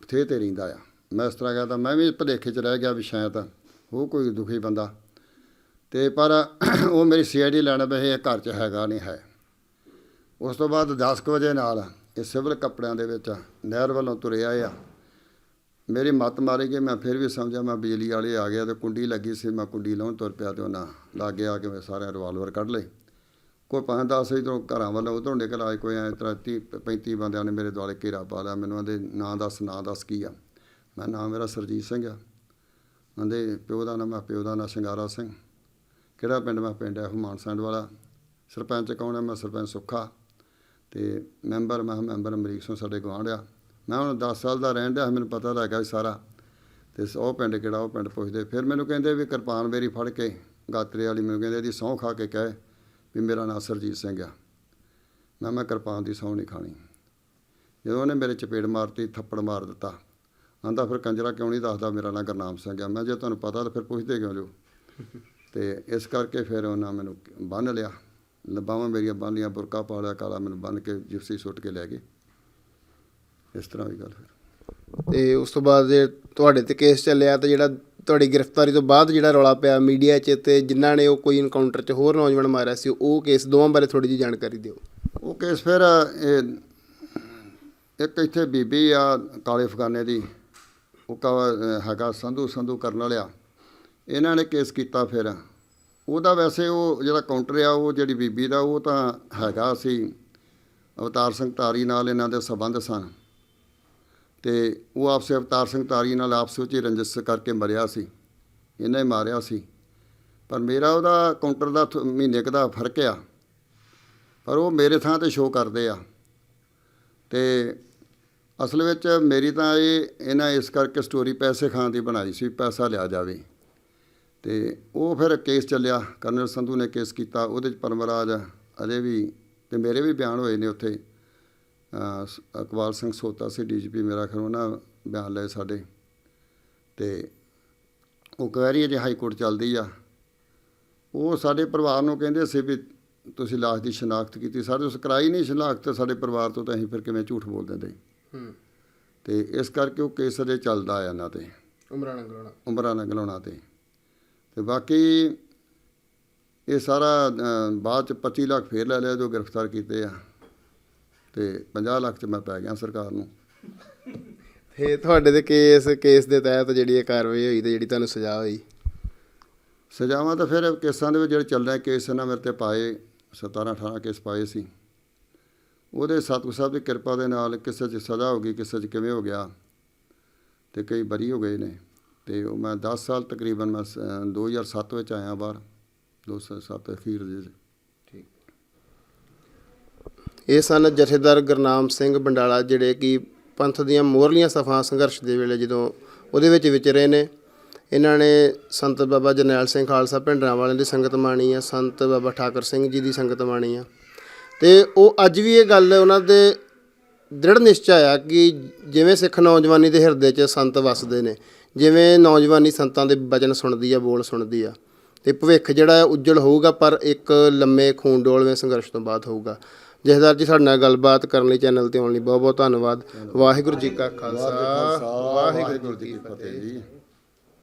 ਥੇ 'ਤੇ ਰਹਿੰਦਾ ਆ। ਮੈਂ ਇਸ ਤਰ੍ਹਾਂ ਗਿਆ ਤਾਂ ਮੈਂ ਵੀ ਭੁਲੇਖੇ 'ਚ ਰਹਿ ਗਿਆ ਵੀ ਸ਼ਾਇਦ ਉਹ ਕੋਈ ਦੁਖੀ ਬੰਦਾ। ਤੇ ਪਰ ਉਹ ਮੇਰੀ CID ਲੈਣ ਬਹੇ ਇਹ ਘਰ 'ਚ ਹੈਗਾ ਨਹੀਂ ਹੈ। ਉਸ ਤੋਂ ਬਾਅਦ 10 ਕੁ ਵਜੇ ਨਾਲ ਇਹ ਸਿਵਲ ਕੱਪੜਿਆਂ ਦੇ ਵਿੱਚ ਨਹਿਰ ਵੱਲੋਂ ਤੁਰਿਆ ਆ। ਮੇਰੀ ਮੱਤ ਮਾਰੀ ਗਈ। ਮੈਂ ਫਿਰ ਵੀ ਸਮਝਿਆ ਮੈਂ ਬਿਜਲੀ ਵਾਲੇ ਆ ਗਿਆ ਤੇ ਕੁੰਡੀ ਲੱਗੀ ਸੀ, ਮੈਂ ਕੁੰਡੀ ਲਾਉਣ ਤੁਰ ਪਿਆ ਤੇ ਉਹਨਾਂ ਲਾਗੇ ਆ ਕੇ ਮੈਂ ਸਾਰੇ ਰਿਵਾਲਵਰ ਕੱਢ ਲਏ। ਕੋਈ 5-10 ਇੱਧਰੋਂ ਘਰਾਂ ਵੱਲੋਂ ਉੱਧਰੋਂ ਨਿਕਲ ਆਏ। ਕੋਈ ਐਂ ਤਰ੍ਹਾਂ 30-35 ਬੰਦਿਆਂ ਨੇ ਮੇਰੇ ਦੁਆਲੇ ਘੇਰਾ ਪਾ ਲਿਆ। ਮੈਨੂੰ ਆਂਦੇ ਨਾਂ ਦੱਸ ਕੀ ਆ? ਮੈਂ ਨਾਂ ਮੇਰਾ ਸਰਜੀਤ ਸਿੰਘ ਆ। ਆਂਦੇ ਪਿਓ ਦਾ ਨਾਂ? ਮੈਂ ਪਿਓ ਦਾ ਨਾਂ ਸ਼ਿੰਗਾਰਾ ਸਿੰਘ। ਕਿਹੜਾ ਪਿੰਡ? ਮੈਂ ਪਿੰਡ ਹੈ ਮਾਨ ਸੈਂਡਵਾਲ। ਸਰਪੰਚ ਕੌਣ ਹੈ? ਮੈਂ ਸਰਪੰਚ ਸੁੱਖਾ। ਤੇ ਮੈਂਬਰ? ਮੈਂ ਮੈਂਬਰ ਅਮਰੀਕ ਸਿੰਘ ਸਾਡੇ ਗੁਆਂਢ ਆ। ਮੈਂ ਹੁਣ 10 ਸਾਲ ਦਾ ਰਹਿਣ ਡਿਆ, ਮੈਨੂੰ ਪਤਾ ਲੱਗਾ ਸਾਰਾ। ਤੇ ਉਹ ਪਿੰਡ ਕਿਹੜਾ? ਉਹ ਪਿੰਡ ਪੁੱਛਦੇ। ਫਿਰ ਮੈਨੂੰ ਕਹਿੰਦੇ ਵੀ ਕਿਰਪਾਨ ਮੇਰੀ ਫੜ ਕੇ ਗਾਤਰੇ ਵਾਲੀ ਮੈਨੂੰ ਕਹਿੰਦੇ ਇਹਦੀ ਸਹੁੰ ਖਾ ਕੇ ਕਹਿ ਵੀ ਮੇਰਾ ਨਾਂ ਸਰਜੀਤ ਸਿੰਘ ਆ। ਮੈਂ ਕਿਰਪਾਨ ਦੀ ਸਹੁੰ ਨਹੀਂ ਖਾਣੀ। ਜਦੋਂ ਉਹਨੇ ਮੇਰੇ ਚਪੇੜ ਮਾਰਤੀ, ਥੱਪੜ ਮਾਰ ਦਿੱਤਾ। ਆਂਦਾ ਫਿਰ ਕੰਜਰਾ ਕਿਉਂ ਨਹੀਂ ਦੱਸਦਾ ਮੇਰਾ ਨਾਂ ਗੁਰਨਾਮ ਸਿੰਘ ਆ? ਮੈਂ ਜੇ ਤੁਹਾਨੂੰ ਪਤਾ ਤਾਂ ਫਿਰ ਪੁੱਛਦੇ ਕਿਉਂ ਜੋ? ਤੇ ਇਸ ਕਰਕੇ ਫਿਰ ਉਹਨਾਂ ਮੈਨੂੰ ਬੰਨ੍ਹ ਲਿਆ, ਬਾਹਾਂ ਮੇਰੀਆਂ ਬੰਨ੍ਹ ਲਈਆਂ, ਬੁਰਕਾ ਪਾ ਲਿਆ ਕਾਲਾ, ਮੈਨੂੰ ਬੰਨ੍ਹ ਕੇ ਜਿਪਸੀ ਸੁੱਟ ਕੇ ਲੈ ਗਏ। ਇਸ ਤਰ੍ਹਾਂ ਦੀ ਗੱਲ। ਫਿਰ ਤੇ ਉਸ ਤੋਂ ਬਾਅਦ ਜੇ ਤੁਹਾਡੇ 'ਤੇ ਕੇਸ ਚੱਲਿਆ ਤਾਂ ਜਿਹੜਾ ਤੁਹਾਡੀ ਗ੍ਰਿਫਤਾਰੀ ਤੋਂ ਬਾਅਦ ਜਿਹੜਾ ਰੌਲਾ ਪਿਆ ਮੀਡੀਆ 'ਚ ਤੇ ਜਿਨ੍ਹਾਂ ਨੇ ਉਹ ਕੋਈ ਇਨਕਾਊਂਟਰ 'ਚ ਹੋਰ ਨੌਜਵਾਨ ਮਾਰਿਆ ਸੀ, ਉਹ ਕੇਸ ਦੋਵਾਂ ਬਾਰੇ ਥੋੜ੍ਹੀ ਜਿਹੀ ਜਾਣਕਾਰੀ ਦਿਓ। ਉਹ ਕੇਸ ਫਿਰ ਇੱਕ ਇੱਥੇ ਬੀਬੀ ਆ ਕਾਲੇ ਅਫਗਾਨੇ ਦੀ, ਉਹ ਹੈਗਾ ਸੰਧੂ ਕਰਨ ਵਾਲਿਆ, ਇਹਨਾਂ ਨੇ ਕੇਸ ਕੀਤਾ। ਫਿਰ ਉਹਦਾ ਵੈਸੇ ਉਹ ਜਿਹੜਾ ਕਾਊਂਟਰ ਆ ਉਹ ਜਿਹੜੀ ਬੀਬੀ ਦਾ ਉਹ ਤਾਂ ਹੈਗਾ ਸੀ ਅਵਤਾਰ ਸਿੰਘ ਧਾਰੀ ਨਾਲ ਇਹਨਾਂ ਦੇ ਸੰਬੰਧ ਸਨ। ਤੇ ਉਹ ਆਪਸੇ ਅਵਤਾਰ ਸਿੰਘ ਧਾਰੀ ਨਾਲ ਆਪਸ ਵਿੱਚ ਹੀ ਰੰਜਿਸ਼ ਕਰਕੇ ਮਰਿਆ ਸੀ, ਇਹਨਾਂ ਹੀ ਮਾਰਿਆ ਸੀ। ਪਰ ਮੇਰਾ ਉਹਦਾ ਕਾਊਂਟਰ ਦਾ ਮਹੀਨੇ ਕੁ ਦਾ ਫਰਕ ਆ, ਪਰ ਉਹ ਮੇਰੇ ਥਾਂ 'ਤੇ ਸ਼ੋਅ ਕਰਦੇ ਆ। ਤੇ ਅਸਲ ਵਿੱਚ ਮੇਰੀ ਤਾਂ ਇਹਨਾਂ ਇਸ ਕਰਕੇ ਸਟੋਰੀ ਪੈਸੇ ਖਾਣ ਦੀ ਬਣਾਈ ਸੀ, ਪੈਸਾ ਲਿਆ ਜਾਵੇ। ਤੇ ਉਹ ਫਿਰ ਕੇਸ ਚੱਲਿਆ, ਕਰਨਲ ਸੰਧੂ ਨੇ ਕੇਸ ਕੀਤਾ। ਉਹਦੇ 'ਚ ਪਰਮਰਾਜ ਅਜੇ ਵੀ ਤੇ ਮੇਰੇ ਵੀ ਬਿਆਨ ਹੋਏ ਨੇ ਉੱਥੇ। ਇਕਬਾਲ ਸਿੰਘ ਸੋਤਾ ਸੀ DGP ਮੇਰਾ ਖਿਆਲ, ਉਹਨਾਂ ਬਿਆਨ ਲਏ ਸਾਡੇ। ਤੇ ਉਹ ਕੁਐਰੀ ਅਜੇ ਹਾਈ ਕੋਰਟ ਚੱਲਦੀ ਆ। ਉਹ ਸਾਡੇ ਪਰਿਵਾਰ ਨੂੰ ਕਹਿੰਦੇ ਸੀ ਵੀ ਤੁਸੀਂ ਲਾਸ਼ ਦੀ ਸ਼ਨਾਖਤ ਕੀਤੀ, ਸਾਡੇ ਉਸ ਕਰਾਈ ਨਹੀਂ ਸ਼ਨਾਖਤ ਸਾਡੇ ਪਰਿਵਾਰ ਤੋਂ, ਤਾਂ ਅਸੀਂ ਫਿਰ ਕਿਵੇਂ ਝੂਠ ਬੋਲ ਦਿੰਦੇ। ਤੇ ਇਸ ਕਰਕੇ ਉਹ ਕੇਸ ਅਜੇ ਚੱਲਦਾ ਆ ਇਹਨਾਂ 'ਤੇ, ਉਮਰਾਂ ਨਗਲਾਉਣਾ 'ਤੇ। ਤੇ ਬਾਕੀ ਇਹ ਸਾਰਾ ਬਾਅਦ 'ਚ 25 ਲੱਖ ਫੇਰ ਲੈ ਲਿਆ ਜੋ ਗ੍ਰਿਫਤਾਰ ਕੀਤੇ ਆ, ਤੇ 50 ਲੱਖ 'ਚ ਮੈਂ ਪੈ ਗਿਆ ਸਰਕਾਰ ਨੂੰ। ਤੇ ਤੁਹਾਡੇ ਦੇ ਕੇਸ ਦੇ ਤਹਿਤ ਜਿਹੜੀ ਇਹ ਕਾਰਵਾਈ ਹੋਈ ਤੇ ਜਿਹੜੀ ਤੁਹਾਨੂੰ ਸਜ਼ਾ ਹੋਈ? ਸਜ਼ਾਵਾਂ ਤਾਂ ਫਿਰ ਕੇਸਾਂ ਦੇ ਵਿੱਚ ਜਿਹੜੇ ਚੱਲ ਰਹੇ ਕੇਸ ਇਹਨਾਂ ਮੇਰੇ 'ਤੇ ਪਾਏ, 17-18 ਕੇਸ ਪਾਏ ਸੀ। ਉਹਦੇ ਸਤਿਗੁਰੂ ਸਾਹਿਬ ਦੀ ਕਿਰਪਾ ਦੇ ਨਾਲ ਕਿਸੇ 'ਚ ਸਜ਼ਾ ਹੋ ਗਈ, ਕਿਸੇ 'ਚ ਕਿਵੇਂ ਹੋ ਗਿਆ, ਤੇ ਕਈ ਬਰੀ ਹੋ ਗਏ ਨੇ। ਤੇ ਉਹ ਮੈਂ 10 ਸਾਲ ਤਕਰੀਬਨ ਮੈਂ 2007 ਵਿੱਚ ਆਇਆ ਬਾਹਰ, 2007 ਅਖੀਰ ਦੇ। ਠੀਕ। ਇਹ ਸਨ ਜਥੇਦਾਰ ਗੁਰਨਾਮ ਸਿੰਘ ਬੰਡਾਲਾ, ਜਿਹੜੇ ਕਿ ਪੰਥ ਦੀਆਂ ਮੋਹਰਲੀਆਂ ਸਫਾਂ ਸੰਘਰਸ਼ ਦੇ ਵੇਲੇ ਜਦੋਂ ਉਹਦੇ ਵਿੱਚ ਵਿਚਰੇ ਨੇ। ਇਹਨਾਂ ਨੇ ਸੰਤ ਬਾਬਾ ਜਰਨੈਲ ਸਿੰਘ ਖਾਲਸਾ ਭਿੰਡਰਾਂ ਦੀ ਸੰਗਤ ਮਾਣੀ ਆ, ਸੰਤ ਬਾਬਾ ਠਾਕਰ ਸਿੰਘ ਜੀ ਦੀ ਸੰਗਤ ਮਾਣੀ ਆ। ਤੇ ਉਹ ਅੱਜ ਵੀ ਇਹ ਗੱਲ ਉਹਨਾਂ ਦੇ ਦ੍ਰਿੜ ਨਿਸ਼ਚਾ ਆ ਕਿ ਜਿਵੇਂ ਸਿੱਖ ਨੌਜਵਾਨੀ ਦੇ ਹਿਰਦੇ 'ਚ ਸੰਤ ਵਸਦੇ ਨੇ, ਜਿਵੇਂ ਨੌਜਵਾਨੀ ਸੰਤਾਂ ਦੇ ਬਚਨ ਸੁਣਦੀ ਆ, ਬੋਲ ਸੁਣਦੀ ਆ, ਤੇ ਭਵਿੱਖ ਜਿਹੜਾ ਉੱਜਲ ਹੋਊਗਾ, ਪਰ ਇੱਕ ਲੰਮੇ ਖੂਨ ਡੋਲਵੇਂ ਸੰਘਰਸ਼ ਤੋਂ ਬਾਅਦ ਹੋਊਗਾ। ਜਥੇਦਾਰ ਜੀ ਸਾਡੇ ਨਾਲ ਗੱਲਬਾਤ ਕਰਨ ਲਈ ਚੈਨਲ ਤੇ ਆਉਣ ਲਈ ਬਹੁਤ ਬਹੁਤ ਧੰਨਵਾਦ। ਵਾਹਿਗੁਰੂ ਜੀ ਕਾ ਖਾਲਸਾ, ਵਾਹਿਗੁਰੂ ਜੀ ਕੀ ਫਤਿਹ ਜੀ।